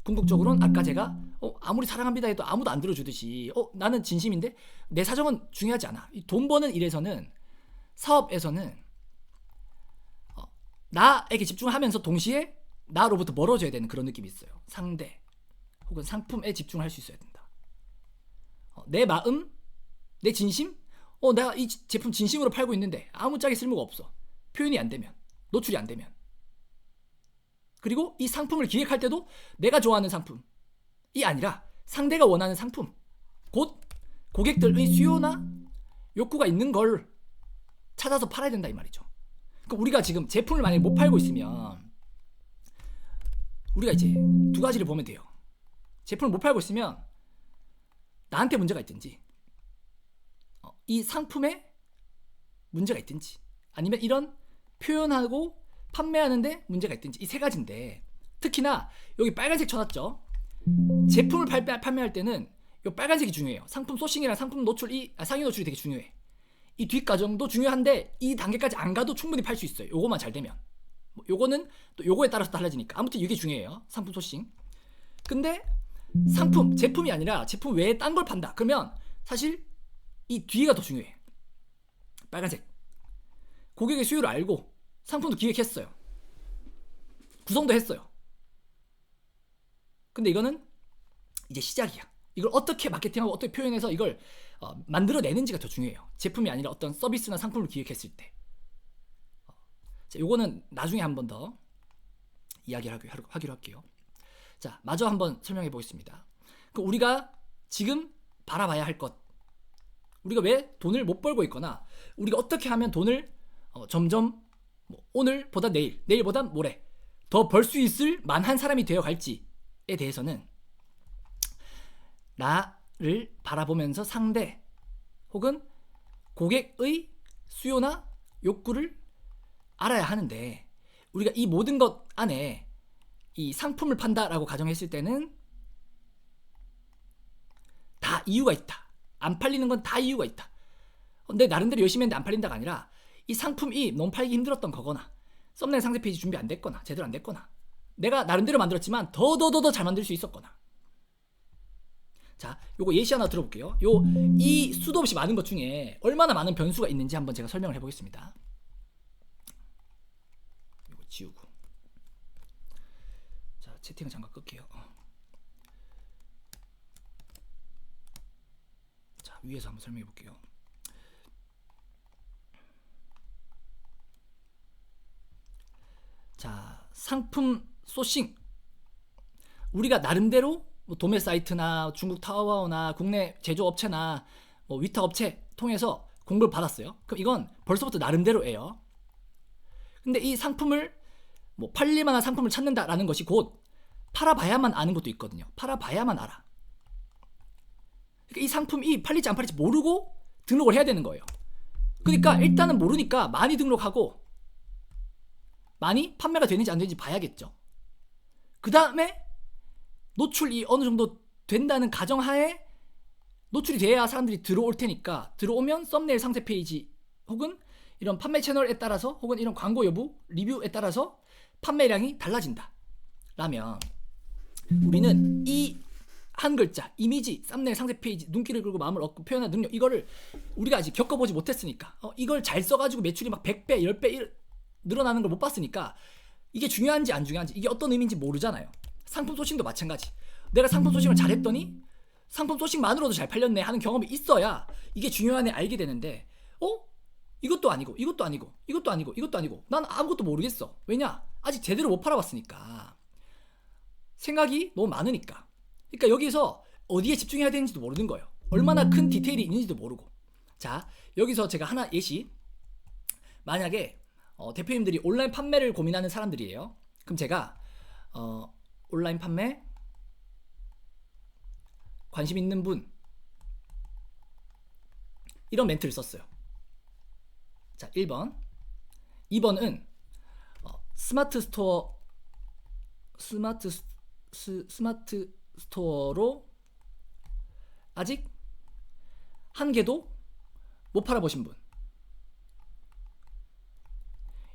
궁극적으로는 아까 제가 아무리 사랑합니다 해도 아무도 안 들어주듯이 나는 진심인데 내 사정은 중요하지 않아. 이 돈 버는 일에서는, 사업에서는 나에게 집중하면서 동시에 나로부터 멀어져야 되는 그런 느낌이 있어요. 상대 혹은 상품에 집중할 수 있어야 된다. 내 마음, 내 진심, 내가 이 제품 진심으로 팔고 있는데 아무짝에 쓸모가 없어. 표현이 안 되면, 노출이 안 되면. 그리고 이 상품을 기획할 때도 내가 좋아하는 상품이 아니라 상대가 원하는 상품, 곧 고객들의 수요나 욕구가 있는 걸 찾아서 팔아야 된다 이 말이죠. 그러니까 우리가 지금 제품을 만약에 못 팔고 있으면 우리가 이제 두 가지를 보면 돼요. 제품을 못 팔고 있으면 나한테 문제가 있든지, 이 상품에 문제가 있든지, 아니면 이런 표현하고 판매하는데 문제가 있든지, 이 세 가지인데, 특히나 여기 빨간색 쳐놨죠. 제품을 판매할 때는 이 빨간색이 중요해요. 상품 소싱이랑 상품 노출, 상위 노출이 되게 중요해. 이 뒷과정도 중요한데 이 단계까지 안 가도 충분히 팔 수 있어요. 요거만 잘 되면. 요거는 또 요거에 따라서 달라지니까. 아무튼 이게 중요해요. 상품 소싱. 근데 상품, 제품이 아니라 제품 외에 딴 걸 판다. 그러면 사실 이 뒤가 더 중요해. 빨간색. 고객의 수요를 알고 상품도 기획했어요. 구성도 했어요. 근데 이거는 이제 시작이야. 이걸 어떻게 마케팅하고 어떻게 표현해서 이걸 만들어내는지가 더 중요해요. 제품이 아니라 어떤 서비스나 상품을 기획했을 때. 자, 요거는 나중에 한 번 더 이야기를 하기로 할게요. 자, 마저 한번 설명해 보겠습니다. 우리가 지금 바라봐야 할 것, 우리가 왜 돈을 못 벌고 있거나 우리가 어떻게 하면 돈을 점점 오늘보다 내일, 내일보다 모레 더 벌 수 있을 만한 사람이 되어갈지에 대해서는 나를 바라보면서 상대 혹은 고객의 수요나 욕구를 알아야 하는데, 우리가 이 모든 것 안에 이 상품을 판다라고 가정했을 때는 다 이유가 있다. 안 팔리는 건 다 이유가 있다. 내 나름대로 열심히 했는데 안 팔린다가 아니라 이 상품이 너무 팔기 힘들었던 거거나, 썸네일 상세 페이지 준비 안 됐거나, 제대로 안 됐거나, 내가 나름대로 만들었지만 더 잘 만들 수 있었거나. 자, 요거 예시 하나 들어볼게요. 이 수도 없이 많은 것 중에 얼마나 많은 변수가 있는지 한번 제가 설명을 해보겠습니다. 이거 지우고. 자, 채팅을 잠깐 끌게요. 자, 위에서 한번 설명해 볼게요. 자, 상품 소싱. 우리가 나름대로 뭐 도매 사이트나 중국 타오바오나 국내 제조업체나 뭐 위탁업체 통해서 공고를 받았어요. 그럼 이건 벌써부터 나름대로예요. 근데 이 상품을 뭐 팔릴만한 상품을 찾는다라는 것이 곧 팔아봐야만 아는 것도 있거든요. 팔아봐야만 알아. 그러니까 이 상품이 팔릴지 안 팔릴지 모르고 등록을 해야 되는 거예요. 그러니까 일단은 모르니까 많이 등록하고 많이 판매가 되는지 안 되는지 봐야겠죠. 그 다음에 노출이 어느 정도 된다는 가정하에 노출이 돼야 사람들이 들어올 테니까 들어오면 썸네일 상세 페이지 혹은 이런 판매 채널에 따라서 혹은 이런 광고 여부, 리뷰에 따라서 판매량이 달라진다 라면 우리는 이 한 글자, 이미지, 썸네일 상세 페이지, 눈길을 끌고 마음을 얻고 표현하는 능력 이거를 우리가 아직 겪어보지 못했으니까 이걸 잘 써가지고 매출이 막 100배, 10배 늘어나는 걸 못 봤으니까 이게 중요한지 안 중요한지 이게 어떤 의미인지 모르잖아요. 상품 소싱도 마찬가지. 내가 상품 소싱을 잘했더니 상품 소싱만으로도 잘 팔렸네 하는 경험이 있어야 이게 중요하네 알게 되는데 이것도 아니고 이것도 아니고 이것도 아니고 이것도 아니고 난 아무것도 모르겠어. 왜냐? 아직 제대로 못 팔아봤으니까. 생각이 너무 많으니까. 그러니까 여기서 어디에 집중해야 되는지도 모르는 거예요. 얼마나 큰 디테일이 있는지도 모르고. 자, 여기서 제가 하나 예시. 만약에 대표님들이 온라인 판매를 고민하는 사람들이에요. 그럼 제가 온라인 판매 관심 있는 분 이런 멘트를 썼어요. 자, 1번 2번은 스마트 스토어로 아직 한 개도 못 팔아보신 분.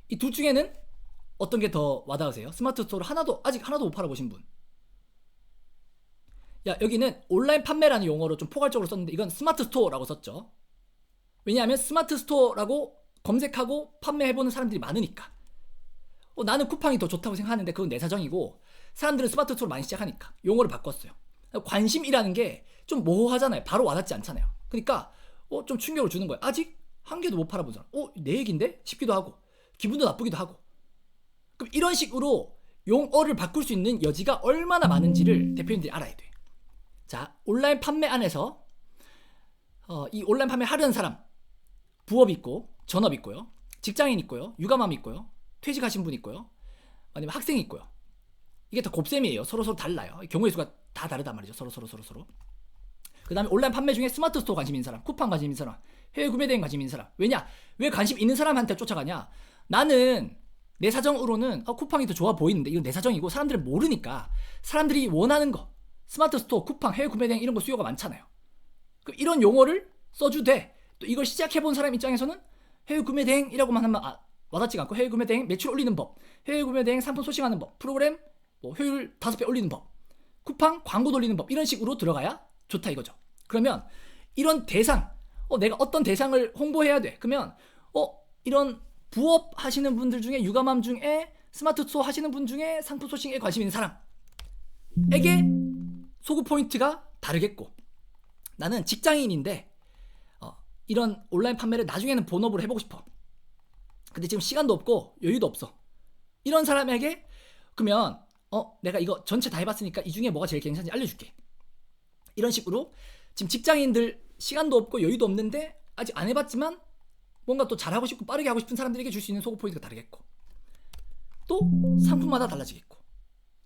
이 둘 중에는 어떤 게 더 와닿으세요? 스마트 스토어로 아직 하나도 못 팔아보신 분. 야, 여기는 온라인 판매라는 용어로 좀 포괄적으로 썼는데 이건 스마트 스토어라고 썼죠. 왜냐하면 스마트 스토어라고 검색하고 판매해보는 사람들이 많으니까. 나는 쿠팡이 더 좋다고 생각하는데 그건 내 사정이고 사람들은 스마트 스토어를 많이 시작하니까 용어를 바꿨어요. 관심이라는 게 좀 모호하잖아요. 바로 와닿지 않잖아요. 그러니까 좀 충격을 주는 거예요. 아직 한 개도 못 팔아본 사람. 내 얘기인데? 싶기도 하고 기분도 나쁘기도 하고. 그럼 이런 식으로 용어를 바꿀 수 있는 여지가 얼마나 많은지를 대표님들이 알아야 돼요. 자, 온라인 판매 안에서 이 온라인 판매 하려는 사람 부업 있고 전업 있고요. 직장인 있고요. 육아맘 있고요. 퇴직하신 분 있고요. 아니면 학생이 있고요. 이게 다 곱셈이에요. 서로 달라요. 경우의 수가 다 다르단 말이죠. 서로. 그 다음에 온라인 판매 중에 스마트 스토어 관심 있는 사람, 쿠팡 관심 있는 사람, 해외 구매 대행 관심 있는 사람. 왜냐? 왜 관심 있는 사람한테 쫓아가냐? 나는 내 사정으로는 쿠팡이 더 좋아 보이는데 이건 내 사정이고 사람들은 모르니까 사람들이 원하는 거 스마트 스토어, 쿠팡, 해외 구매 대행 이런 거 수요가 많잖아요. 그럼 이런 용어를 써주되 또 이걸 시작해본 사람 입장에서는 해외 구매 대행이라고만 하면 와닿지가 않고 해외 구매 대행 매출 올리는 법, 해외 구매 대행 상품 소싱하는 법, 프로그램 효율 5배 올리는 법, 쿠팡 광고 돌리는 법 이런 식으로 들어가야 좋다 이거죠. 그러면 이런 대상 내가 어떤 대상을 홍보해야 돼. 그러면 이런 부업 하시는 분들 중에 육아맘 중에 스마트 스토어 하시는 분 중에 상품 소싱에 관심 있는 사람에게 소구 포인트가 다르겠고 나는 직장인인데 이런 온라인 판매를 나중에는 본업으로 해보고 싶어. 근데 지금 시간도 없고 여유도 없어. 이런 사람에게 그러면 내가 이거 전체 다 해봤으니까 이 중에 뭐가 제일 괜찮은지 알려줄게. 이런 식으로 지금 직장인들 시간도 없고 여유도 없는데 아직 안 해봤지만 뭔가 또 잘하고 싶고 빠르게 하고 싶은 사람들에게 줄 수 있는 소구 포인트가 다르겠고 또 상품마다 달라지겠고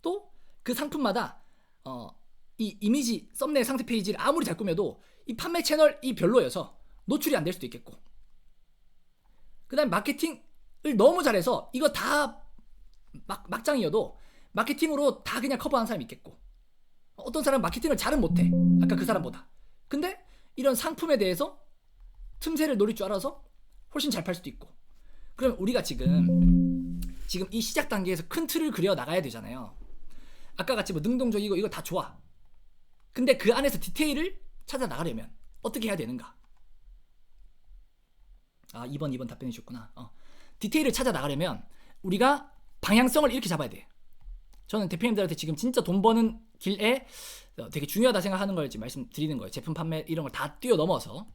또 그 상품마다 이 이미지 썸네일 상세 페이지를 아무리 잘 꾸며도 이 판매 채널이 별로여서 노출이 안 될 수도 있겠고 그 다음에 마케팅을 너무 잘해서 이거 다 막장이어도 마케팅으로 다 그냥 커버하는 사람이 있겠고 어떤 사람은 마케팅을 잘은 못해 아까 그 사람보다. 근데 이런 상품에 대해서 틈새를 노릴 줄 알아서 훨씬 잘 팔 수도 있고. 그럼 우리가 지금 지금 이 시작 단계에서 큰 틀을 그려 나가야 되잖아요. 아까 같이 뭐 능동적이고 이거 다 좋아. 근데 그 안에서 디테일을 찾아 나가려면 어떻게 해야 되는가? 2번 답변해 주셨구나. 디테일을 찾아 나가려면 우리가 방향성을 이렇게 잡아야 돼. 저는 대표님들한테 지금 진짜 돈 버는 길에 되게 중요하다 생각하는 걸 지금 말씀드리는 거예요. 제품 판매 이런 걸 다 뛰어넘어서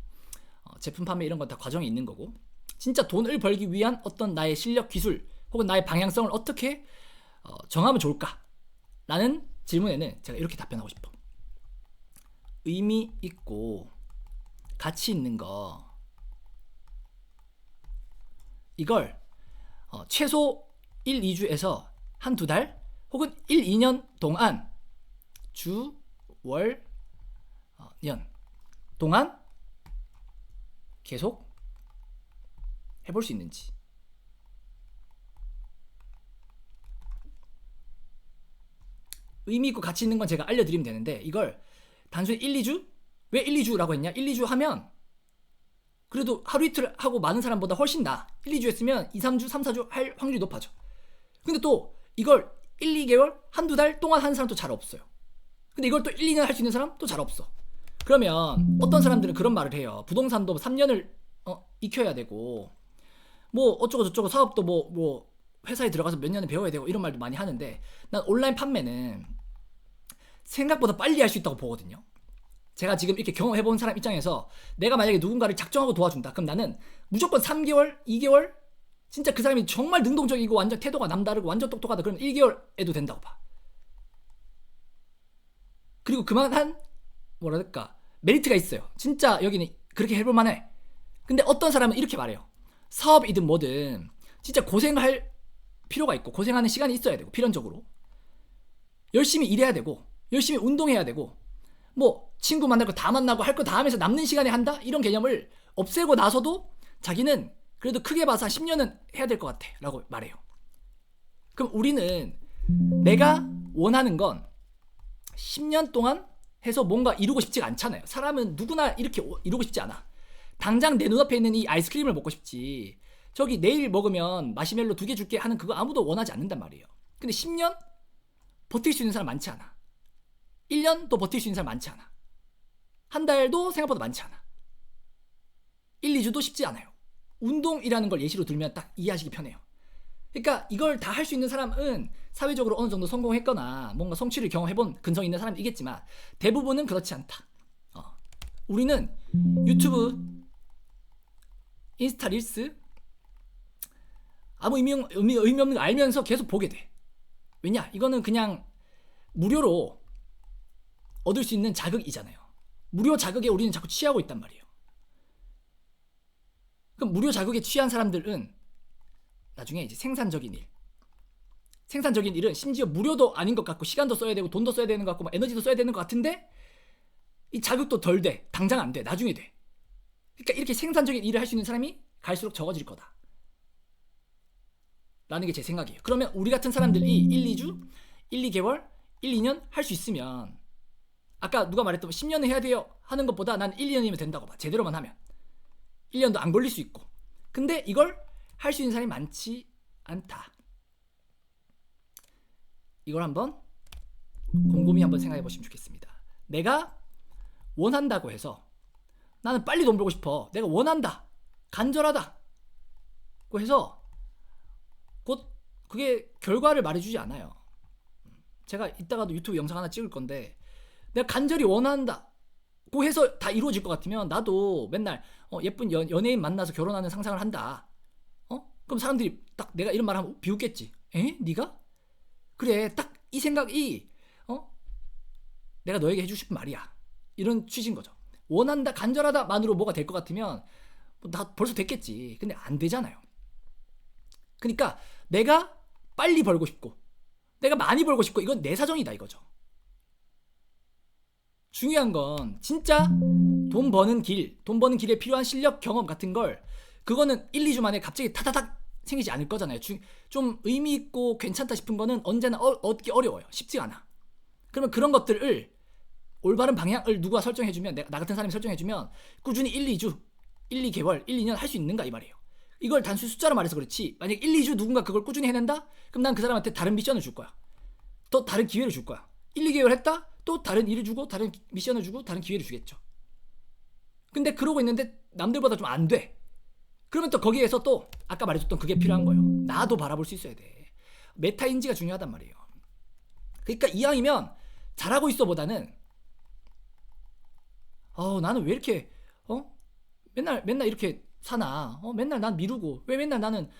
제품 판매 이런 건 다 과정이 있는 거고, 진짜 돈을 벌기 위한 어떤 나의 실력, 기술 혹은 나의 방향성을 어떻게 정하면 좋을까? 라는 질문에는 제가 이렇게 답변하고 싶어. 의미 있고 가치 있는 거, 이걸 최소 1, 2주에서 한두 달 혹은 1, 2년 동안 주, 월, 년 동안 계속 해볼 수 있는지. 의미 있고 가치 있는 건 제가 알려드리면 되는데, 이걸 단순히 1, 2주? 왜 1, 2주라고 했냐? 1, 2주 하면 그래도 하루 이틀 하고 많은 사람보다 훨씬 나아. 1, 2주 했으면 2, 3주, 3, 4주 할 확률이 높아져. 근데 또 이걸 1, 2개월, 한두 달 동안 하는 사람도 잘 없어요. 근데 이걸 또 1, 2년 할 수 있는 사람 또 잘 없어. 그러면 어떤 사람들은 그런 말을 해요. 부동산도 3년을 익혀야 되고, 뭐 어쩌고 저쩌고 사업도 뭐 회사에 들어가서 몇 년을 배워야 되고, 이런 말도 많이 하는데, 난 온라인 판매는 생각보다 빨리 할 수 있다고 보거든요. 제가 지금 이렇게 경험해본 사람 입장에서 내가 만약에 누군가를 작정하고 도와준다, 그럼 나는 무조건 3개월, 2개월, 진짜 그 사람이 정말 능동적이고 완전 태도가 남다르고 완전 똑똑하다, 그러면 1개월에도 된다고 봐. 그리고 그만한 뭐랄까 메리트가 있어요. 진짜 여기는 그렇게 해볼 만해. 근데 어떤 사람은 이렇게 말해요. 사업이든 뭐든 진짜 고생할 필요가 있고, 고생하는 시간이 있어야 되고, 필연적으로 열심히 일해야 되고, 열심히 운동해야 되고, 뭐 친구 만날 거 다 만나고 할 거 다 하면서 남는 시간에 한다? 이런 개념을 없애고 나서도 자기는 그래도 크게 봐서 한 10년은 해야 될 것 같아 라고 말해요. 그럼 우리는 내가 원하는 건 10년 동안 해서 뭔가 이루고 싶지가 않잖아요. 사람은 누구나 이렇게 이루고 싶지 않아. 당장 내 눈앞에 있는 이 아이스크림을 먹고 싶지, 저기 내일 먹으면 마시멜로 2개 줄게 하는 그거 아무도 원하지 않는단 말이에요. 근데 10년 버틸 수 있는 사람 많지 않아. 1년도 버틸 수 있는 사람 많지 않아. 한 달도 생각보다 많지 않아. 1, 2주도 쉽지 않아요. 운동이라는 걸 예시로 들면 딱 이해하시기 편해요. 그러니까 이걸 다 할 수 있는 사람은 사회적으로 어느 정도 성공했거나 뭔가 성취를 경험해본 근성이 있는 사람이겠지만, 대부분은 그렇지 않다. 우리는 유튜브, 인스타 릴스 아무 의미 없는 거 알면서 계속 보게 돼. 왜냐? 이거는 그냥 무료로 얻을 수 있는 자극이잖아요. 무료 자극에 우리는 자꾸 취하고 있단 말이에요. 그럼 무료 자극에 취한 사람들은 나중에 이제 생산적인 일은 심지어 무료도 아닌 것 같고, 시간도 써야 되고 돈도 써야 되는 것 같고 에너지도 써야 되는 것 같은데, 이 자극도 덜 돼. 당장 안 돼. 나중에 돼. 그러니까 이렇게 생산적인 일을 할 수 있는 사람이 갈수록 적어질 거다 라는 게 제 생각이에요. 그러면 우리 같은 사람들이 1, 2주, 1, 2개월, 1, 2년 할 수 있으면, 아까 누가 말했던 10년을 해야 돼요 하는 것보다 난 1, 2년이면 된다고 봐. 제대로만 하면 1년도 안 걸릴 수 있고. 근데 이걸 할 수 있는 사람이 많지 않다. 이걸 한번 곰곰이 한번 생각해 보시면 좋겠습니다. 내가 원한다고 해서, 나는 빨리 돈 벌고 싶어, 내가 원한다, 간절하다 고 해서 곧 그게 결과를 말해주지 않아요. 제가 이따가도 유튜브 영상 하나 찍을 건데, 내가 간절히 원한다 고 해서 다 이루어질 것 같으면 나도 맨날 예쁜 연예인 만나서 결혼하는 상상을 한다. 그럼 사람들이 딱 내가 이런 말 하면 비웃겠지. 에? 네가? 그래, 딱 이 생각이 내가 너에게 해주고 싶은 말이야, 이런 취지인 거죠. 원한다, 간절하다 만으로 뭐가 될 것 같으면 나 벌써 됐겠지. 근데 안 되잖아요. 그러니까 내가 빨리 벌고 싶고, 내가 많이 벌고 싶고, 이건 내 사정이다 이거죠. 중요한 건 진짜 돈 버는 길에 필요한 실력, 경험 같은 걸, 그거는 1, 2주 만에 갑자기 타다닥 생기지 않을 거잖아요. 좀 의미 있고 괜찮다 싶은 거는 언제나 얻기 어려워요. 쉽지가 않아. 그러면 그런 것들을, 올바른 방향을 누가 설정해주면, 나 같은 사람이 설정해주면 꾸준히 1, 2주, 1, 2개월, 1, 2년 할 수 있는가 이 말이에요. 이걸 단순 숫자로 말해서 그렇지, 만약 1, 2주 누군가 그걸 꾸준히 해낸다? 그럼 난 그 사람한테 다른 미션을 줄 거야. 또 다른 기회를 줄 거야. 1, 2개월 했다? 또 다른 일을 주고 다른 미션을 주고 다른 기회를 주겠죠. 근데 그러고 있는데 남들보다 좀 안 돼. 그러면 또 거기에서 또 아까 말해줬던 그게 필요한 거예요. 나도 바라볼 수 있어야 돼. 메타인지가 중요하단 말이에요. 그러니까 이왕이면 잘하고 있어 보다는 나는 왜 이렇게 맨날 이렇게 사나, 맨날 난 미루고, 왜 맨날 나는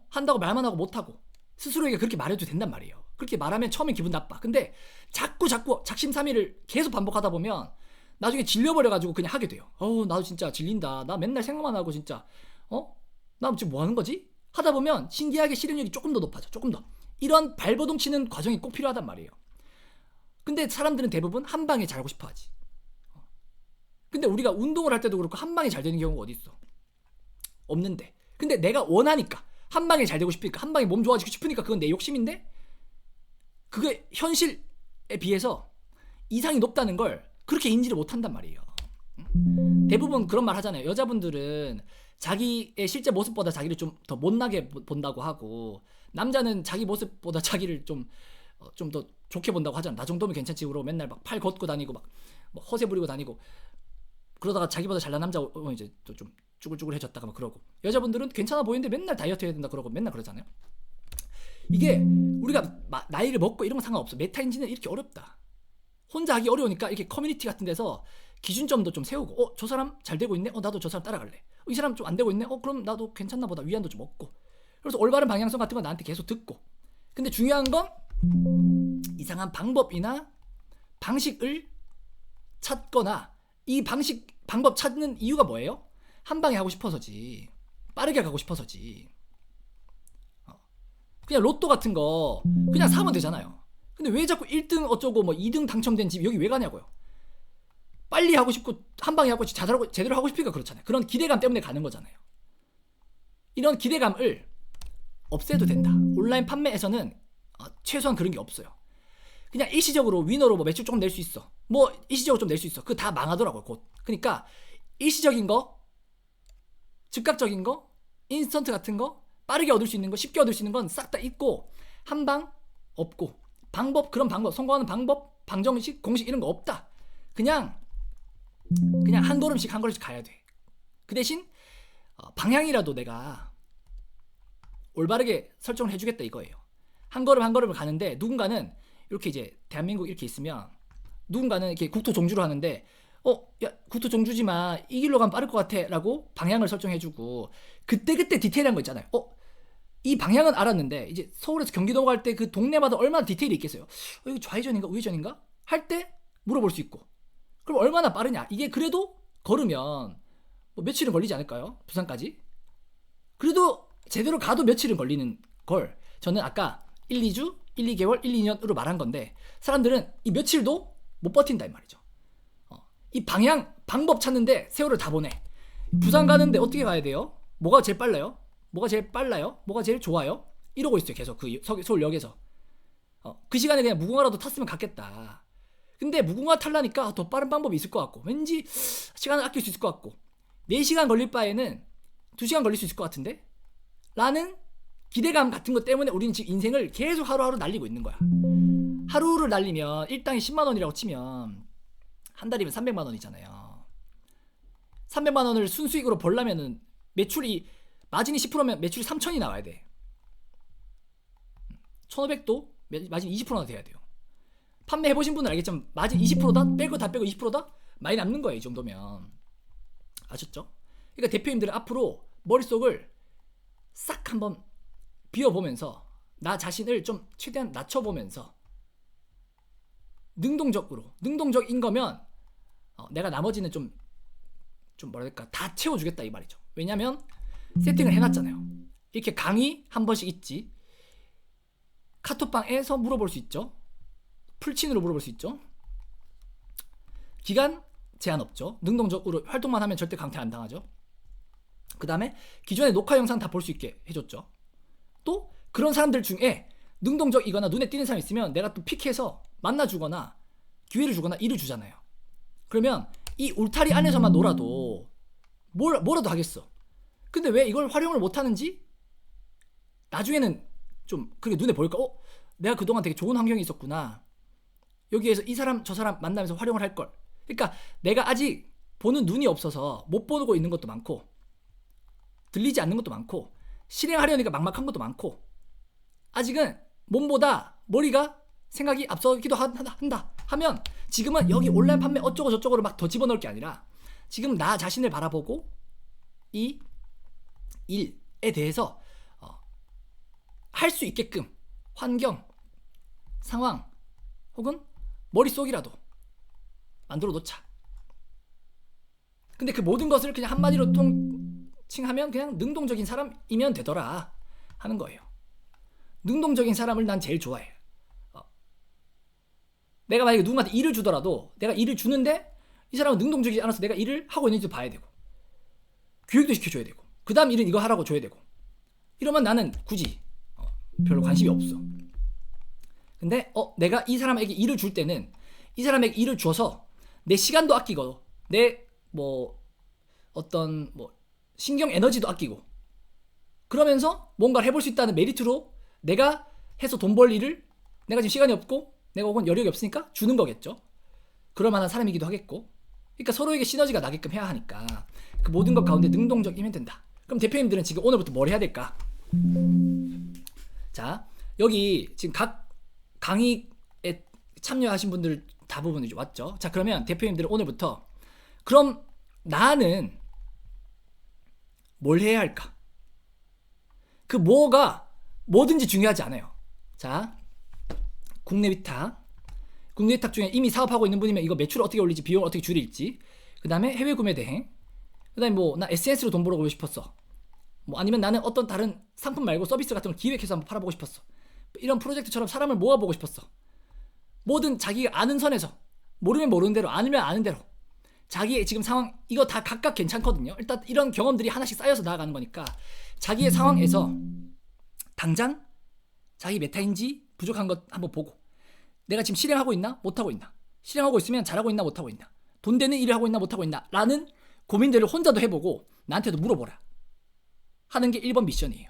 한다고 말만 하고 못하고, 스스로에게 그렇게 말해도 된단 말이에요. 그렇게 말하면 처음엔 기분 나빠. 근데 자꾸 작심삼일을 계속 반복하다 보면 나중에 질려버려가지고 그냥 하게 돼요. 나도 진짜 질린다. 나 맨날 생각만 하고 진짜 나 지금 뭐 하는 거지? 하다 보면 신기하게 실행률이 조금 더 높아져. 조금 더. 이런 발버둥 치는 과정이 꼭 필요하단 말이에요. 근데 사람들은 대부분 한 방에 잘하고 싶어 하지. 근데 우리가 운동을 할 때도 그렇고 한 방에 잘 되는 경우가 어디 있어? 없는데. 근데 내가 원하니까, 한 방에 잘 되고 싶으니까, 한 방에 몸 좋아지고 싶으니까, 그건 내 욕심인데 그게 현실에 비해서 이상이 높다는 걸 그렇게 인지를 못한단 말이에요. 대부분 그런 말 하잖아요. 여자분들은 자기의 실제 모습보다 자기를 좀 더 못나게 본다고 하고, 남자는 자기 모습보다 자기를 좀 더 좋게 본다고 하잖아. 나 정도면 괜찮지. 그러고 맨날 막 팔 걷고 다니고 막 허세 부리고 다니고, 그러다가 자기보다 잘난 남자 이제 또 좀 쭈글쭈글해졌다가 막 그러고, 여자분들은 괜찮아 보이는데 맨날 다이어트 해야 된다 그러고 맨날 그러잖아요. 이게 우리가 나이를 먹고 이런 건 상관없어. 메타인지는 이렇게 어렵다. 혼자 하기 어려우니까 이렇게 커뮤니티 같은 데서 기준점도 좀 세우고, 저 사람 잘 되고 있네? 나도 저 사람 따라갈래. 이 사람 좀 안 되고 있네? 그럼 나도 괜찮나 보다. 위안도 좀 얻고. 그래서 올바른 방향성 같은 건 나한테 계속 듣고. 근데 중요한 건 이상한 방법이나 방식을 찾거나, 이 방법 찾는 이유가 뭐예요? 한 방에 하고 싶어서지. 빠르게 가고 싶어서지. 그냥 로또 같은 거 그냥 사면 되잖아요. 근데 왜 자꾸 1등 어쩌고 뭐 2등 당첨된 집 여기 왜 가냐고요. 빨리 하고 싶고 한 방에 하고 제대로 하고 싶으니까 그렇잖아요. 그런 기대감 때문에 가는 거잖아요. 이런 기대감을 없애도 된다. 온라인 판매에서는 최소한 그런 게 없어요. 그냥 일시적으로 위너로 뭐 매출 조금 낼 수 있어. 뭐 일시적으로 좀 낼 수 있어. 그거 다 망하더라고요, 곧. 그러니까 일시적인 거, 즉각적인 거, 인스턴트 같은 거, 빠르게 얻을 수 있는 거, 쉽게 얻을 수 있는 건 싹 다 잊고, 한 방 없고, 그런 방법, 성공하는 방법, 방정식, 공식 이런 거 없다. 그냥 한 걸음씩 가야 돼. 그 대신 방향이라도 내가 올바르게 설정을 해주겠다 이거예요. 한 걸음을 가는데, 누군가는 이렇게 이제 대한민국 이렇게 있으면 누군가는 이렇게 국토 종주를 하는데, 야 국토 종주지만 이 길로 가면 빠를 것 같아 라고 방향을 설정해주고, 그때 디테일한 거 있잖아요. 이 방향은 알았는데 이제 서울에서 경기도 갈 때 그 동네마다 얼마나 디테일이 있겠어요. 이거 좌회전인가 우회전인가 할 때 물어볼 수 있고, 그럼 얼마나 빠르냐. 이게 그래도 걸으면 뭐 며칠은 걸리지 않을까요? 부산까지. 그래도 제대로 가도 며칠은 걸리는 걸 저는 아까 1, 2주, 1, 2개월, 1, 2년으로 말한 건데, 사람들은 이 며칠도 못 버틴다 이 말이죠. 이 방법 찾는데 세월을 다 보내. 부산 가는데 어떻게 가야 돼요? 뭐가 제일 빨라요? 뭐가 제일 좋아요? 이러고 있어요. 계속 그 서울역에서. 그 시간에 그냥 무궁화라도 탔으면 갔겠다. 근데 무궁화 탈라니까 더 빠른 방법이 있을 것 같고, 왠지 시간을 아낄 수 있을 것 같고, 4시간 걸릴 바에는 2시간 걸릴 수 있을 것 같은데? 라는 기대감 같은 것 때문에 우리는 지금 인생을 계속 하루하루 날리고 있는 거야. 하루를 날리면 일당이 10만 원이라고 치면 한 달이면 300만 원이잖아요. 300만 원을 순수익으로 벌려면은 마진이 10%면 매출이 3천이 나와야 돼. 1,500도 마진 20%나 돼야 돼요. 판매해보신 분은 알겠지만 마진 20%다? 다 빼고 20%다? 많이 남는 거예요, 이 정도면. 아셨죠? 그러니까 대표님들은 앞으로 머릿속을 싹 한번 비워보면서 나 자신을 좀 최대한 낮춰보면서 능동적인 거면 내가 나머지는 좀 뭐랄까 다 채워주겠다 이 말이죠. 왜냐면 세팅을 해놨잖아요. 이렇게 강의 한 번씩 있지, 카톡방에서 물어볼 수 있죠, 풀친으로 물어볼 수 있죠, 기간 제한 없죠, 능동적으로 활동만 하면 절대 강퇴 안 당하죠. 그 다음에 기존의 녹화 영상 다 볼 수 있게 해줬죠. 또 그런 사람들 중에 능동적이거나 눈에 띄는 사람이 있으면 내가 또 픽해서 만나주거나 기회를 주거나 일을 주잖아요. 그러면 이 울타리 안에서만 놀아도 뭐라도 하겠어. 근데 왜 이걸 활용을 못하는지 나중에는 좀 그게 눈에 보일까? 내가 그동안 되게 좋은 환경에 있었구나. 여기에서 이 사람 저 사람 만나면서 활용을 할 걸. 그러니까 내가 아직 보는 눈이 없어서 못 보고 있는 것도 많고, 들리지 않는 것도 많고, 실행하려니까 막막한 것도 많고, 아직은 몸보다 머리가 생각이 앞서기도 한다 하면 지금은 여기 온라인 판매 어쩌고 저쩌고를 막 더 집어넣을 게 아니라 지금 나 자신을 바라보고 이 일에 대해서 할 수 있게끔 환경, 상황 혹은 머릿속이라도 만들어 놓자. 근데 그 모든 것을 그냥 한마디로 통칭하면 그냥 능동적인 사람이면 되더라 하는 거예요. 능동적인 사람을 난 제일 좋아해. 내가 만약에 누군가한테 일을 주더라도 내가 일을 주는데 이 사람은 능동적이지 않아서 내가 일을 하고 있는지 봐야 되고, 교육도 시켜줘야 되고, 그 다음 일은 이거 하라고 줘야 되고, 이러면 나는 굳이 별로 관심이 없어. 근데 내가 이 사람에게 일을 줄 때는 이 사람에게 일을 줘서 내 시간도 아끼고 내 어떤 신경 에너지도 아끼고, 그러면서 뭔가를 해볼 수 있다는 메리트로 내가 해서 돈 벌 일을 내가 지금 시간이 없고 내가 혹은 여력이 없으니까 주는 거겠죠. 그럴 만한 사람이기도 하겠고. 그러니까 서로에게 시너지가 나게끔 해야 하니까 그 모든 것 가운데 능동적이면 된다. 그럼 대표님들은 지금 오늘부터 뭘 해야 될까? 자, 여기 지금 각 강의에 참여하신 분들 대부분 이제 왔죠. 자, 그러면 대표님들은 오늘부터 그럼 나는 뭘 해야 할까? 그 뭐가 뭐든지 중요하지 않아요. 자, 국내 위탁 중에 이미 사업하고 있는 분이면 이거 매출을 어떻게 올릴지, 비용을 어떻게 줄일지, 그 다음에 해외 구매 대행, 그 다음에 나 SNS로 돈 벌어보고 싶었어, 아니면 나는 어떤 다른 상품 말고 서비스 같은 걸 기획해서 한번 팔아보고 싶었어, 이런 프로젝트처럼 사람을 모아보고 싶었어. 뭐든 자기가 아는 선에서, 모르면 모르는 대로, 아니면 아는 대로 자기의 지금 상황, 이거 다 각각 괜찮거든요. 일단 이런 경험들이 하나씩 쌓여서 나아가는 거니까 자기의 상황에서 당장 자기 메타인지 부족한 것 한번 보고, 내가 지금 실행하고 있나 못하고 있나, 실행하고 있으면 잘하고 있나 못하고 있나, 돈 되는 일을 하고 있나 못하고 있나 라는 고민들을 혼자도 해보고 나한테도 물어보라 하는 게 1번 미션이에요.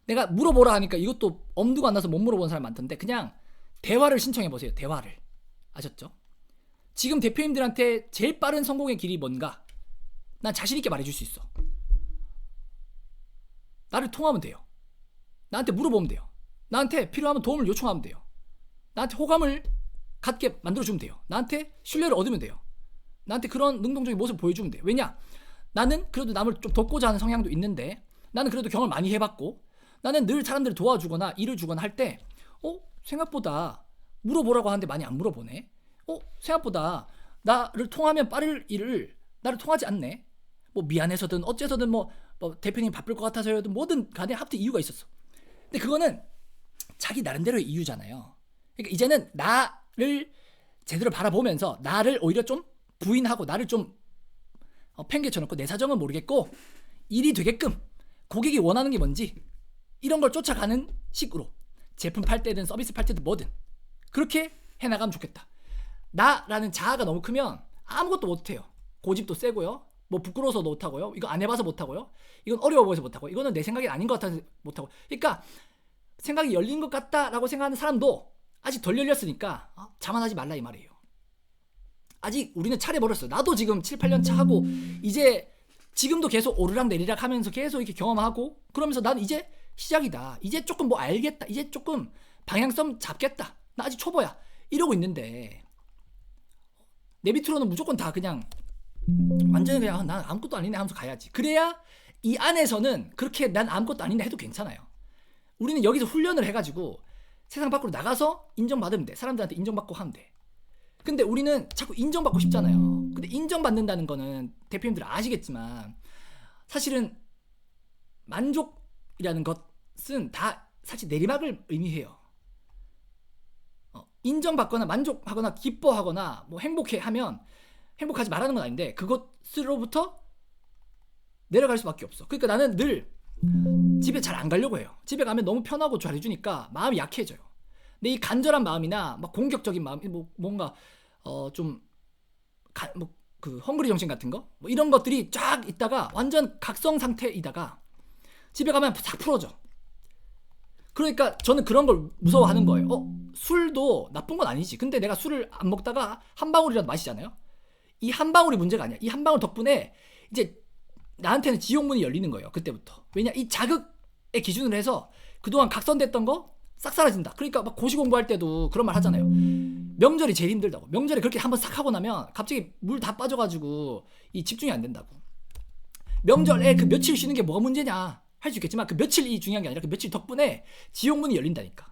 내가 물어보라 하니까 이것도 엄두가 안 나서 못 물어보는 사람 많던데, 그냥 대화를 신청해보세요. 대화를. 아셨죠? 지금 대표님들한테 제일 빠른 성공의 길이 뭔가 난 자신있게 말해줄 수 있어. 나를 통하면 돼요. 나한테 물어보면 돼요. 나한테 필요하면 도움을 요청하면 돼요. 나한테 호감을 갖게 만들어주면 돼요. 나한테 신뢰를 얻으면 돼요. 나한테 그런 능동적인 모습을 보여주면 돼요. 왜냐? 나는 그래도 남을 좀 돕고자 하는 성향도 있는데, 나는 그래도 경험을 많이 해봤고, 나는 늘 사람들을 도와주거나 일을 주거나 할 때 생각보다 물어보라고 하는데 많이 안 물어보네. 생각보다 나를 통하면 빠를 일을 나를 통하지 않네. 미안해서든 어째서든 대표님 바쁠 것 같아서든 뭐든 간에 하여튼 이유가 있었어. 근데 그거는 자기 나름대로의 이유잖아요. 그러니까 이제는 나를 제대로 바라보면서 나를 오히려 좀 부인하고 나를 좀 팽개쳐놓고 내 사정은 모르겠고 일이 되게끔 고객이 원하는 게 뭔지 이런 걸 쫓아가는 식으로 제품 팔 때든 서비스 팔 때든 뭐든 그렇게 해나가면 좋겠다. 나라는 자아가 너무 크면 아무것도 못해요. 고집도 세고요. 부끄러워서 못하고요. 이거 안 해봐서 못하고요. 이건 어려워 보여서 못하고, 이거는 내 생각이 아닌 것 같아서 못하고. 그러니까 생각이 열린 것 같다라고 생각하는 사람도 아직 덜 열렸으니까 자만하지 말라 이 말이에요. 아직 우리는 차려버렸어요. 나도 지금 7, 8년 차 하고 이제 지금도 계속 오르락 내리락 하면서 계속 이렇게 경험하고 그러면서 난 이제 시작이다. 이제 조금 알겠다. 이제 조금 방향성 잡겠다. 나 아직 초보야. 이러고 있는데 내 밑으로는 무조건 다 그냥 완전히 그냥 난 아무것도 아니네 하면서 가야지. 그래야 이 안에서는 그렇게 난 아무것도 아니네 해도 괜찮아요. 우리는 여기서 훈련을 해가지고 세상 밖으로 나가서 인정받으면 돼. 사람들한테 인정받고 하면 돼. 근데 우리는 자꾸 인정받고 싶잖아요. 근데 인정받는다는 거는 대표님들 아시겠지만 사실은 만족이라는 것은 다 사실 내리막을 의미해요. 인정받거나 만족하거나 기뻐하거나 행복해하면 행복하지 말라는 건 아닌데 그것으로부터 내려갈 수밖에 없어. 그러니까 나는 늘 집에 잘 안 가려고 해요. 집에 가면 너무 편하고 잘해주니까 마음이 약해져요. 근데 이 간절한 마음이나 공격적인 마음, 뭔가 좀 그 헝그리 정신 같은 거 뭐 이런 것들이 쫙 있다가 완전 각성 상태이다가 집에 가면 싹 풀어져. 그러니까 저는 그런 걸 무서워하는 거예요. 술도 나쁜 건 아니지. 근데 내가 술을 안 먹다가 한 방울이라도 마시잖아요. 이 한 방울이 문제가 아니야. 이 한 방울 덕분에 이제 나한테는 지옥문이 열리는 거예요. 그때부터. 왜냐, 이 자극의 기준으로 해서 그동안 각성됐던 거 싹 사라진다. 그러니까 막 고시 공부할 때도 그런 말 하잖아요. 명절이 제일 힘들다고. 명절에 그렇게 한번 싹 하고 나면 갑자기 물 다 빠져가지고 이 집중이 안 된다고. 명절에 그 며칠 쉬는 게 뭐가 문제냐 할 수 있겠지만 그 며칠이 중요한 게 아니라 그 며칠 덕분에 지옥문이 열린다니까.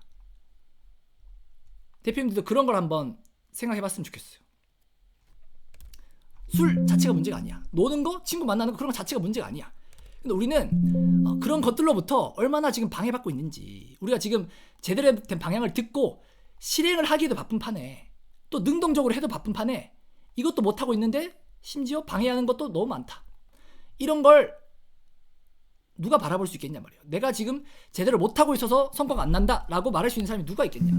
대표님들도 그런 걸 한번 생각해봤으면 좋겠어요. 술 자체가 문제가 아니야. 노는 거, 친구 만나는 거 그런 거 자체가 문제가 아니야. 근데 우리는 그런 것들로부터 얼마나 지금 방해받고 있는지, 우리가 지금 제대로 된 방향을 듣고 실행을 하기에도 바쁜 판에, 또 능동적으로 해도 바쁜 판에 이것도 못하고 있는데 심지어 방해하는 것도 너무 많다. 이런 걸 누가 바라볼 수 있겠냐 말이에요. 내가 지금 제대로 못하고 있어서 성과가 안 난다 라고 말할 수 있는 사람이 누가 있겠냐.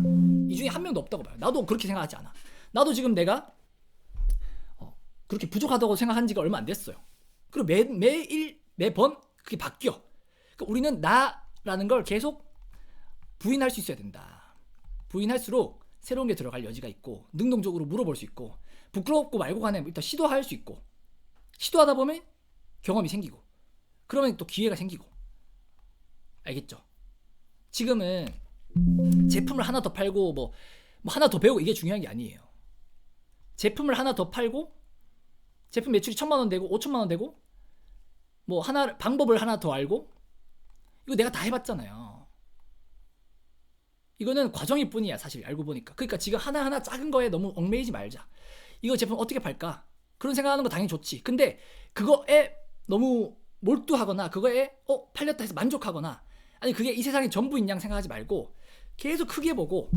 이 중에 한 명도 없다고 봐요. 나도 그렇게 생각하지 않아. 나도 지금 내가 그렇게 부족하다고 생각한 지가 얼마 안 됐어요. 그리고 매번 그게 바뀌어. 그러니까 우리는 나라는 걸 계속 부인할 수 있어야 된다. 부인할수록 새로운 게 들어갈 여지가 있고, 능동적으로 물어볼 수 있고, 부끄럽고 말고 간에 일단 시도할 수 있고, 시도하다 보면 경험이 생기고, 그러면 또 기회가 생기고. 알겠죠? 지금은 제품을 하나 더 팔고 뭐 하나 더 배우고 이게 중요한 게 아니에요. 제품을 하나 더 팔고 제품 매출이 1,000만 원 되고 5천만 원 되고 뭐 하나 방법을 하나 더 알고, 이거 내가 다 해봤잖아요. 이거는 과정일 뿐이야 사실 알고 보니까. 그러니까 지금 하나하나 작은 거에 너무 얽매이지 말자. 이거 제품 어떻게 팔까? 그런 생각하는 거 당연히 좋지. 근데 그거에 너무 몰두하거나 그거에 팔렸다 해서 만족하거나, 아니 그게 이 세상의 전부인 양 생각하지 말고 계속 크게 보고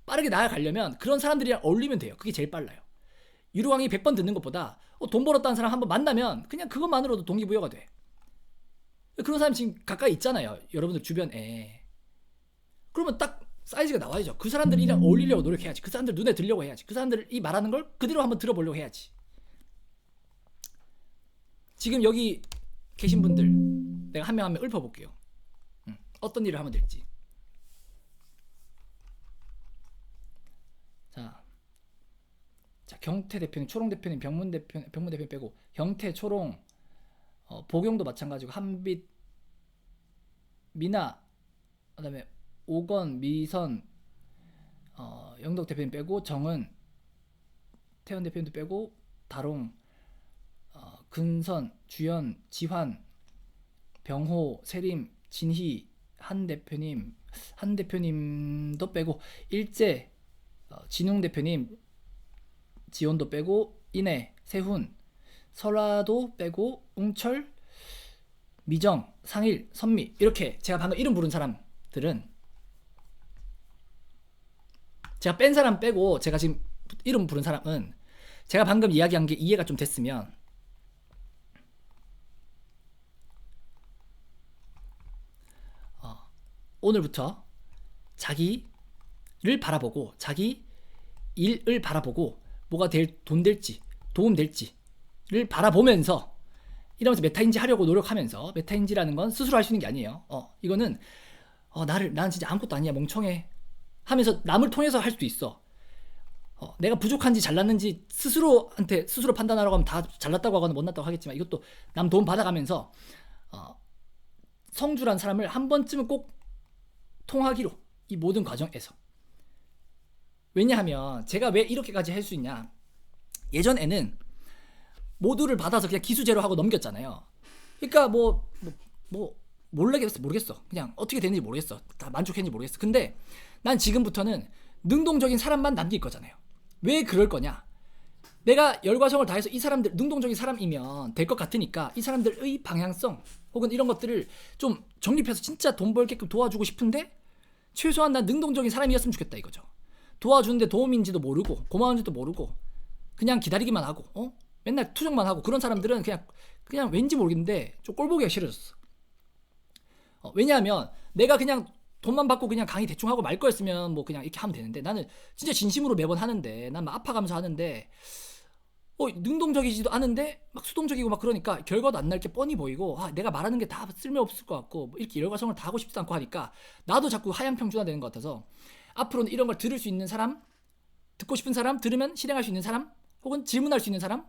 빠르게 나아가려면 그런 사람들이랑 어울리면 돼요. 그게 제일 빨라요. 유료강의 100번 듣는 것보다 돈 벌었다는 사람 한번 만나면 그냥 그것만으로도 동기부여가 돼. 그런 사람 지금 가까이 있잖아요. 여러분들 주변에. 그러면 딱 사이즈가 나와야죠. 그 사람들이랑 어울리려고 노력해야지. 그 사람들 눈에 들려고 해야지. 그 사람들이 말하는 걸 그대로 한번 들어보려고 해야지. 지금 여기 계신 분들 내가 한 명 한 명 읊어볼게요. 어떤 일을 하면 될지. 자, 경태 대표님, 초롱 대표님, 병문 대표님 빼고 경태, 초롱, 보경도 마찬가지고, 한빛, 미나, 그다음에 오건, 미선, 영덕 대표님 빼고, 정은, 태연 대표님도 빼고, 다롱, 근선, 주연, 지환, 병호, 세림, 진희, 한 대표님도 빼고, 일제, 진웅 대표님, 지원도 빼고, 인해, 세훈, 설화도 빼고, 웅철, 미정, 상일, 선미, 이렇게 제가 방금 이름 부른 사람들은, 제가 뺀 사람 빼고 제가 지금 이름 부른 사람은 제가 방금 이야기한 게 이해가 좀 됐으면, 오늘부터 자기를 바라보고 자기 일을 바라보고 뭐가 돈 될지 도움 될지를 바라보면서, 이러면서 메타인지 하려고 노력하면서, 메타인지라는 건 스스로 할 수 있는 게 아니에요. 이거는 나는 진짜 아무것도 아니야 멍청해 하면서 남을 통해서 할 수도 있어. 내가 부족한지 잘났는지 스스로 판단하라고 하면 다 잘났다고 하거나 못났다고 하겠지만, 이것도 남 도움 받아가면서 성주란 사람을 한 번쯤은 꼭 통하기로, 이 모든 과정에서. 왜냐하면 제가 왜 이렇게까지 할 수 있냐, 예전에는 모두를 받아서 그냥 기수제로 하고 넘겼잖아요. 그러니까 모르겠어. 그냥 어떻게 되는지 모르겠어. 다 만족했는지 모르겠어. 근데 난 지금부터는 능동적인 사람만 남길 거잖아요. 왜 그럴 거냐, 내가 열과성을 다해서 이 사람들 능동적인 사람이면 될 것 같으니까 이 사람들의 방향성 혹은 이런 것들을 좀 정립해서 진짜 돈 벌게끔 도와주고 싶은데, 최소한 난 능동적인 사람이었으면 좋겠다 이거죠. 도와주는데 도움인지도 모르고 고마운지도 모르고 그냥 기다리기만 하고 맨날 투정만 하고, 그런 사람들은 그냥 왠지 모르겠는데 좀 꼴보기가 싫어졌어. 왜냐하면 내가 그냥 돈만 받고 그냥 강의 대충 하고 말 거였으면 뭐 그냥 이렇게 하면 되는데, 나는 진짜 진심으로 매번 하는데, 난 막 아파가면서 하는데 능동적이지도 않은데 막 수동적이고 막 그러니까 결과도 안 날 게 뻔히 보이고 내가 말하는 게 다 쓸모없을 것 같고 뭐 이렇게 열과성을 다 하고 싶지 않고 하니까 나도 자꾸 하향평준화 되는 것 같아서 앞으로는 이런 걸 들을 수 있는 사람, 듣고 싶은 사람, 들으면 실행할 수 있는 사람, 혹은 질문할 수 있는 사람,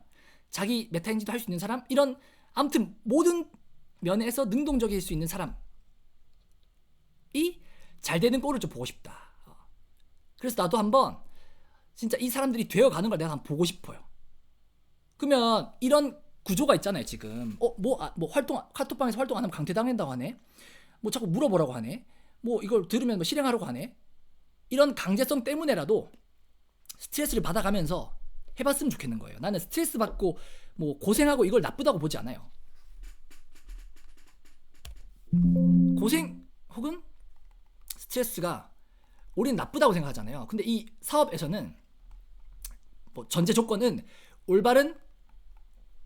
자기 메타인지도 할 수 있는 사람, 이런 아무튼 모든 면에서 능동적일 수 있는 사람이 잘 되는 꼴을 좀 보고 싶다. 그래서 나도 한번 진짜 이 사람들이 되어가는 걸 내가 한번 보고 싶어요. 그러면 이런 구조가 있잖아요 지금. 카톡방에서 활동 안 하면 강퇴당한다고 하네. 뭐 자꾸 물어보라고 하네. 뭐 이걸 들으면 뭐 실행하라고 하네. 이런 강제성 때문에라도 스트레스를 받아가면서 해봤으면 좋겠는 거예요. 나는 스트레스 받고 뭐 고생하고 이걸 나쁘다고 보지 않아요. 고생 혹은 스트레스가 우리는 나쁘다고 생각하잖아요. 근데 이 사업에서는 뭐 전제 조건은 올바른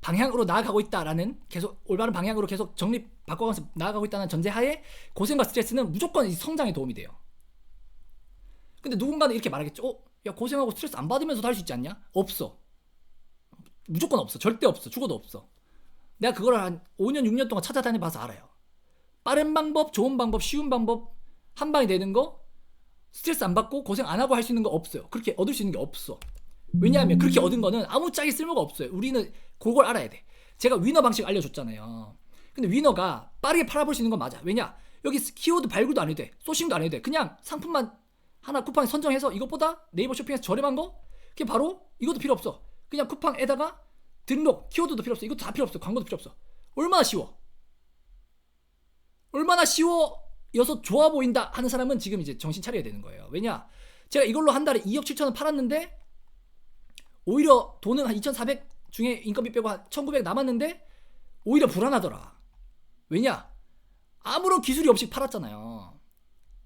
방향으로 나아가고 있다라는, 계속 올바른 방향으로 계속 정립 바꿔가면서 나아가고 있다는 전제하에 고생과 스트레스는 무조건 성장에 도움이 돼요. 근데 누군가는 이렇게 말하겠죠. 야, 고생하고 스트레스 안 받으면서도 할 수 있지 않냐? 없어. 무조건 없어. 절대 없어. 죽어도 없어. 내가 그걸 한 5년 6년 동안 찾아다녀봐서 알아요. 빠른 방법, 좋은 방법, 쉬운 방법, 한 방에 되는 거, 스트레스 안 받고 고생 안 하고 할 수 있는 거 없어요. 그렇게 얻을 수 있는 게 없어. 왜냐하면 그렇게 얻은 거는 아무짝에 쓸모가 없어요. 우리는 그걸 알아야 돼. 제가 위너 방식 알려줬잖아요. 근데 위너가 빠르게 팔아볼 수 있는 건 맞아. 왜냐? 여기 키워드 발굴도 안 해도 돼. 소싱도 안 해도 돼. 그냥 상품만 하나 쿠팡에 선정해서 이것보다 네이버 쇼핑에서 저렴한 거? 그게 바로 이것도 필요 없어. 그냥 쿠팡에다가 등록, 키워드도 필요 없어. 이것도 다 필요 없어. 광고도 필요 없어. 얼마나 쉬워. 얼마나 쉬워여서 좋아 보인다 하는 사람은 지금 이제 정신 차려야 되는 거예요. 왜냐? 제가 이걸로 한 달에 2억 7천원 팔았는데 오히려 돈은 한 2,400 중에 인건비 빼고 한 1,900 남았는데 오히려 불안하더라. 왜냐? 아무런 기술이 없이 팔았잖아요.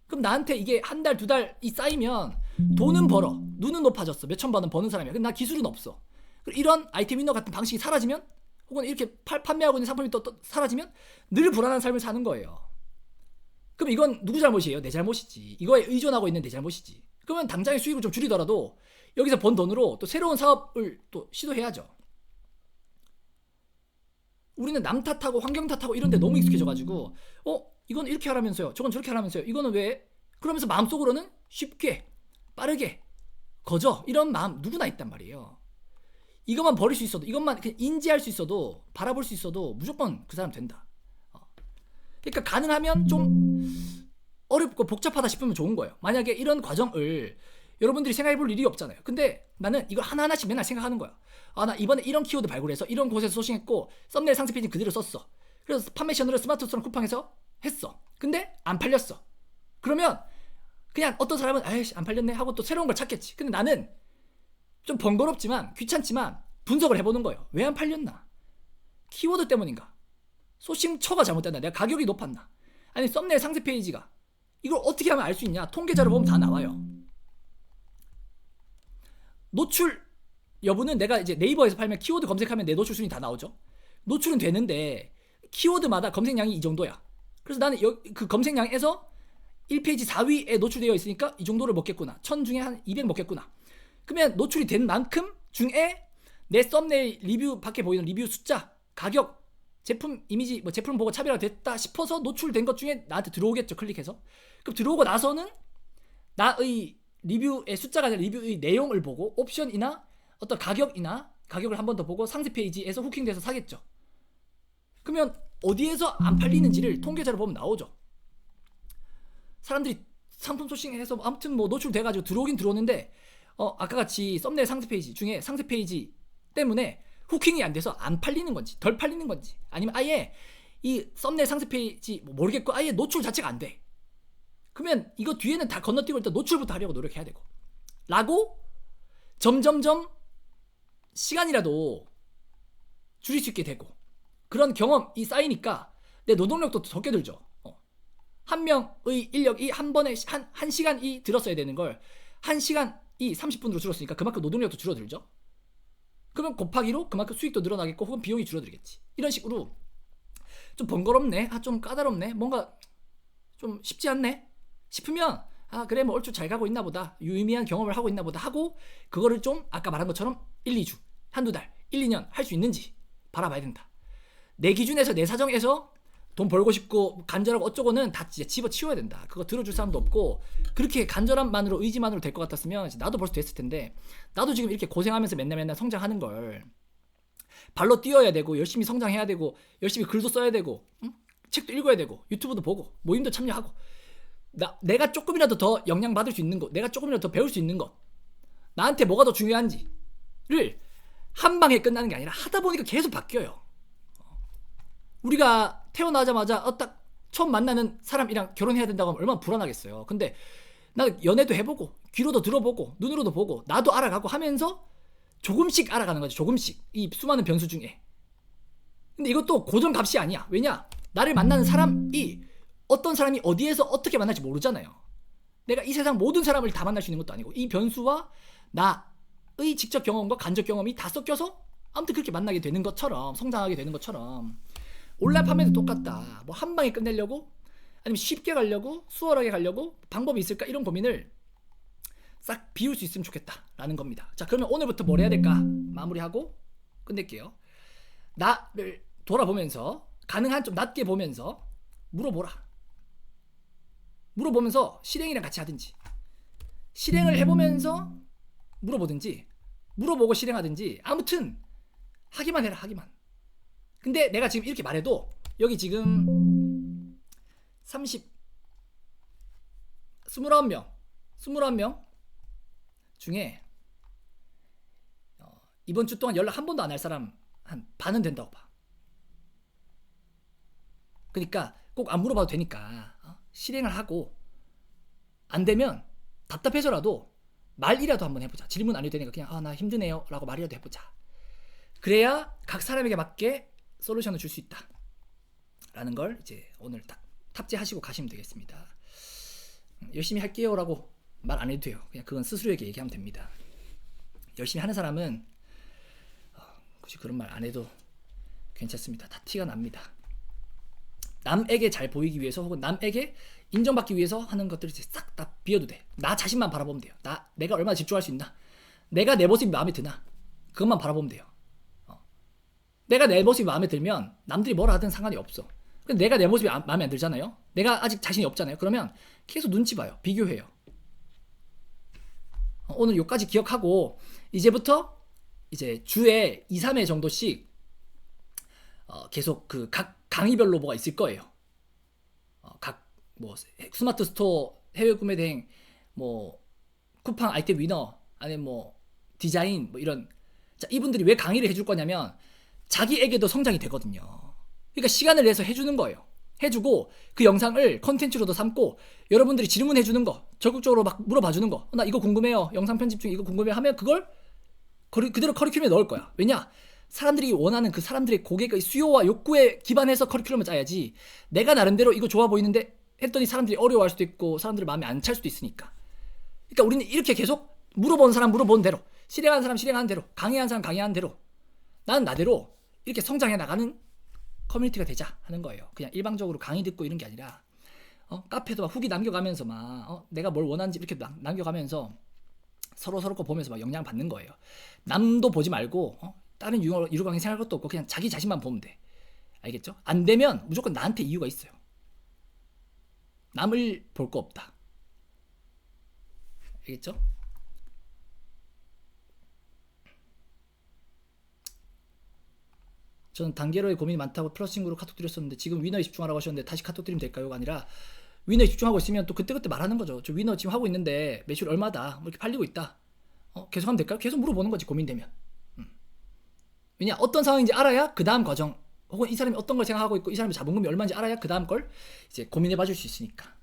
그럼 나한테 이게 한 달, 두 달이 쌓이면 돈은 벌어. 눈은 높아졌어. 몇천 번은 버는 사람이야. 근데 나 기술은 없어. 이런 아이템 위너 같은 방식이 사라지면, 혹은 이렇게 판매하고 있는 상품이 또 사라지면 늘 불안한 삶을 사는 거예요. 그럼 이건 누구 잘못이에요? 내 잘못이지. 이거에 의존하고 있는 내 잘못이지. 그러면 당장의 수익을 좀 줄이더라도 여기서 번 돈으로 또 새로운 사업을 또 시도해야죠. 우리는 남 탓하고 환경 탓하고 이런 데 너무 익숙해져가지고 이건 이렇게 하라면서요, 저건 저렇게 하라면서요, 이거는 왜? 그러면서 마음속으로는 쉽게 빠르게 거저 이런 마음 누구나 있단 말이에요. 이것만 버릴 수 있어도, 이것만 그냥 인지할 수 있어도, 바라볼 수 있어도 무조건 그 사람 된다. 그러니까 가능하면 좀 어렵고 복잡하다 싶으면 좋은 거예요. 만약에 이런 과정을 여러분들이 생각해볼 일이 없잖아요. 근데 나는 이걸 하나하나씩 맨날 생각하는 거야. 나 이번에 이런 키워드 발굴해서 이런 곳에서 소싱했고 썸네일 상세 페이지 그대로 썼어. 그래서 판매 시연으로 스마트스토어 쿠팡에서 했어. 근데 안 팔렸어. 그러면 그냥 어떤 사람은 아이씨 안 팔렸네 하고 또 새로운 걸 찾겠지. 근데 나는 좀 번거롭지만 귀찮지만 분석을 해보는 거예요. 왜 안 팔렸나? 키워드 때문인가? 소싱처가 잘못됐나? 내가 가격이 높았나? 아니 썸네일 상세 페이지가, 이걸 어떻게 하면 알 수 있냐? 통계자료 보면 다 나와요. 노출 여부는 내가 이제 네이버에서 팔면 키워드 검색하면 내 노출 순위 다 나오죠. 노출은 되는데 키워드마다 검색량이 이 정도야. 그래서 나는 그 검색량에서 1페이지 4위에 노출되어 있으니까 이 정도를 먹겠구나. 1000 중에 한 200 먹겠구나. 그러면 노출이 된 만큼 중에 내 썸네일 리뷰 밖에 보이는 리뷰 숫자, 가격, 제품 이미지, 뭐 제품 보고 차별화 됐다 싶어서 노출된 것 중에 나한테 들어오겠죠. 클릭해서. 그럼 들어오고 나서는 나의 리뷰의 숫자가 아니라 리뷰의 내용을 보고 옵션이나 어떤 가격이나 가격을 한 번 더 보고 상세 페이지에서 후킹돼서 사겠죠. 그러면 어디에서 안 팔리는지를 통계자료 보면 나오죠. 사람들이 상품 소싱해서 아무튼 뭐 노출돼가지고 들어오긴 들어오는데 아까 같이 썸네일 상세 페이지 중에 상세 페이지 때문에 후킹이 안 돼서 안 팔리는 건지 덜 팔리는 건지, 아니면 아예 이 썸네일 상세 페이지 모르겠고 아예 노출 자체가 안 돼. 그러면 이거 뒤에는 다 건너뛰고 일단 노출부터 하려고 노력해야 되고 라고 점점점 시간이라도 줄일 수 있게 되고 그런 경험이 쌓이니까 내 노동력도 적게 들죠. 한 명의 인력이 한 번에 한 시간이 들었어야 되는 걸 한 시간이 30분으로 줄었으니까 그만큼 노동력도 줄어들죠. 그러면 곱하기로 그만큼 수익도 늘어나겠고 혹은 비용이 줄어들겠지. 이런 식으로 좀 번거롭네, 좀 까다롭네, 뭔가 좀 쉽지 않네 싶으면 그래 뭐 얼추 잘 가고 있나 보다, 유의미한 경험을 하고 있나 보다 하고 그거를 좀 아까 말한 것처럼 1, 2주, 한두 달 1, 2년 할 수 있는지 바라봐야 된다. 내 기준에서 내 사정에서 돈 벌고 싶고 간절하고 어쩌고는 다 집어치워야 된다. 그거 들어줄 사람도 없고 그렇게 간절함만으로 의지만으로 될 것 같았으면 나도 벌써 됐을 텐데 나도 지금 이렇게 고생하면서 맨날 성장하는 걸 발로 뛰어야 되고 열심히 성장해야 되고 열심히 글도 써야 되고 응? 책도 읽어야 되고 유튜브도 보고 모임도 참여하고 내가 조금이라도 더 영향 받을 수 있는 것 내가 조금이라도 더 배울 수 있는 것 나한테 뭐가 더 중요한지를 한 방에 끝나는 게 아니라 하다 보니까 계속 바뀌어요. 우리가 태어나자마자 딱 처음 만나는 사람이랑 결혼해야 된다고 하면 얼마나 불안하겠어요. 근데 나 연애도 해보고 귀로도 들어보고 눈으로도 보고 나도 알아가고 하면서 조금씩 알아가는 거죠. 조금씩 이 수많은 변수 중에. 근데 이것도 고정값이 아니야. 왜냐? 나를 만나는 사람이 어떤 사람이 어디에서 어떻게 만날지 모르잖아요. 내가 이 세상 모든 사람을 다 만날 수 있는 것도 아니고 이 변수와 나의 직접 경험과 간접 경험이 다 섞여서 아무튼 그렇게 만나게 되는 것처럼 성장하게 되는 것처럼 온라인 판매도 똑같다. 뭐 한 방에 끝내려고 아니면 쉽게 가려고 수월하게 가려고 방법이 있을까 이런 고민을 싹 비울 수 있으면 좋겠다라는 겁니다. 자, 그러면 오늘부터 뭘 해야 될까 마무리하고 끝낼게요. 나를 돌아보면서 가능한 좀 낮게 보면서 물어보면서 실행이랑 같이 하든지 실행을 해보면서 물어보든지 물어보고 실행하든지 아무튼 하기만 해라. 하기만. 근데 내가 지금 이렇게 말해도 여기 지금 29명 중에 이번 주 동안 연락 한 번도 안 할 사람 한 반은 된다고 봐. 그러니까 꼭 안 물어봐도 되니까 실행을 하고 안 되면 답답해서라도 말이라도 한번 해보자. 질문 안 해도 되니까 그냥 나 힘드네요 라고 말이라도 해보자. 그래야 각 사람에게 맞게 솔루션을 줄 수 있다 라는 걸 이제 오늘 탑재하시고 가시면 되겠습니다. 열심히 할게요 라고 말 안 해도 돼요. 그냥 그건 스스로에게 얘기하면 됩니다. 열심히 하는 사람은 굳이 그런 말 안 해도 괜찮습니다. 다 티가 납니다. 남에게 잘 보이기 위해서 혹은 남에게 인정받기 위해서 하는 것들을 싹 다 비워도 돼. 나 자신만 바라보면 돼요. 내가 얼마나 집중할 수 있나, 내가 내 모습이 마음에 드나, 그것만 바라보면 돼요. 내가 내 모습이 마음에 들면 남들이 뭐라 하든 상관이 없어. 근데 내가 내 모습이 마음에 안 들잖아요. 내가 아직 자신이 없잖아요. 그러면 계속 눈치 봐요. 비교해요. 오늘 요까지 기억하고 이제부터 이제 주에 2, 3회 정도씩 계속 그 각 강의별로 뭐가 있을 거예요. 각 뭐 스마트 스토어, 해외 구매 대행, 뭐 쿠팡 아이템 위너, 아니면 뭐 디자인 뭐 이런. 자, 이분들이 왜 강의를 해줄 거냐면 자기에게도 성장이 되거든요. 그러니까 시간을 내서 해주는 거예요. 해주고 그 영상을 컨텐츠로도 삼고 여러분들이 질문해주는 거 적극적으로 막 물어봐주는 거. 나 이거 궁금해요. 영상 편집 중에 이거 궁금해 하면 그걸 그대로 커리큘럼에 넣을 거야. 왜냐? 사람들이 원하는 그 사람들의 고객의 수요와 욕구에 기반해서 커리큘럼을 짜야지 내가 나름대로 이거 좋아 보이는데 했더니 사람들이 어려워할 수도 있고 사람들이 마음에 안 찰 수도 있으니까. 그러니까 우리는 이렇게 계속 물어보는 사람 물어보는 대로, 실행하는 사람 실행하는 대로, 강의하는 사람 강의하는 대로 나는 나대로 이렇게 성장해 나가는 커뮤니티가 되자 하는 거예요. 그냥 일방적으로 강의 듣고 이런 게 아니라 카페도 막 후기 남겨가면서 막 내가 뭘 원하는지 이렇게 남겨가면서 서로 거 보면서 막 영향 받는 거예요. 남도 보지 말고 다른 유료 강의 생각할 것도 없고 그냥 자기 자신만 보면 돼. 알겠죠? 안 되면 무조건 나한테 이유가 있어요. 남을 볼 거 없다. 알겠죠? 저는 단계로의 고민이 많다고 플러스 친구로 카톡 드렸었는데 지금 위너에 집중하라고 하셨는데 다시 카톡 드리면 될까요?가 아니라 위너에 집중하고 있으면 또 그때그때 말하는 거죠. 저 위너 지금 하고 있는데 매출 얼마다, 뭐 이렇게 팔리고 있다. 계속 하면 될까요? 계속 물어보는 거지, 고민되면. 왜냐, 어떤 상황인지 알아야 그 다음 과정, 혹은 이 사람이 어떤 걸 생각하고 있고 이 사람의 자본금이 얼마인지 알아야 그 다음 걸 이제 고민해 봐줄 수 있으니까.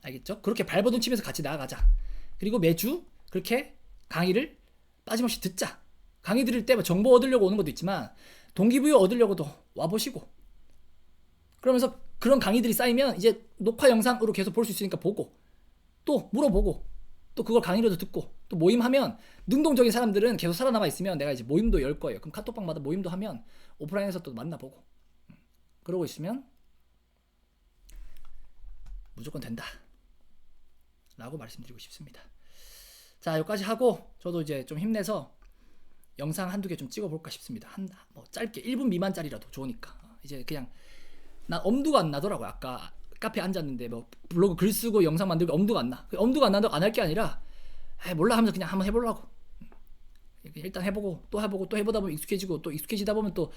알겠죠? 그렇게 발버둥 치면서 같이 나아가자. 그리고 매주 그렇게 강의를 빠짐없이 듣자. 강의 들을 때 정보 얻으려고 오는 것도 있지만 동기부여 얻으려고도 와보시고, 그러면서 그런 강의들이 쌓이면 이제 녹화 영상으로 계속 볼 수 있으니까 보고 또 물어보고 또 그걸 강의로도 듣고 또 모임하면 능동적인 사람들은 계속 살아남아 있으면 내가 이제 모임도 열 거예요. 그럼 카톡방마다 모임도 하면 오프라인에서 또 만나보고 그러고 있으면 무조건 된다 라고 말씀드리고 싶습니다. 자, 여기까지 하고 저도 이제 좀 힘내서 영상 한두 개 좀 찍어볼까 싶습니다. 뭐 짧게 1분 미만짜리라도 좋으니까. 이제 그냥 난 엄두가 안 나더라고요. 아까 카페에 앉았는데 뭐 블로그 글 쓰고 영상 만들고 엄두가 안 나. 엄두가 안 나도 안 할 게 아니라 몰라 하면서 그냥 한번 해보려고. 일단 해보고 또 해보고 또 해보다 보면 익숙해지고, 또 익숙해지다 보면 또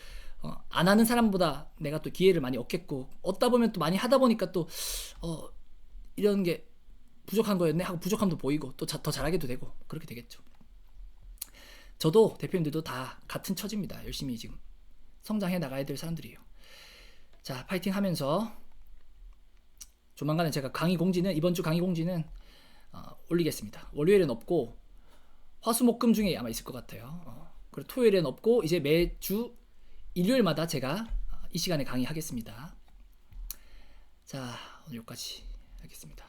안 하는 사람보다 내가 또 기회를 많이 얻겠고, 얻다 보면 또 많이 하다 보니까 또 이런 게 부족한 거였네 하고 부족함도 보이고 또 더 잘하게도 되고 그렇게 되겠죠. 저도 대표님들도 다 같은 처지입니다. 열심히 지금 성장해 나가야 될 사람들이에요. 자, 파이팅 하면서 조만간에 제가 이번 주 강의 공지는 올리겠습니다. 월요일은 없고 화수목금 중에 아마 있을 것 같아요. 그리고 토요일엔 없고 이제 매주 일요일마다 제가 이 시간에 강의하겠습니다. 자, 오늘 여기까지 하겠습니다.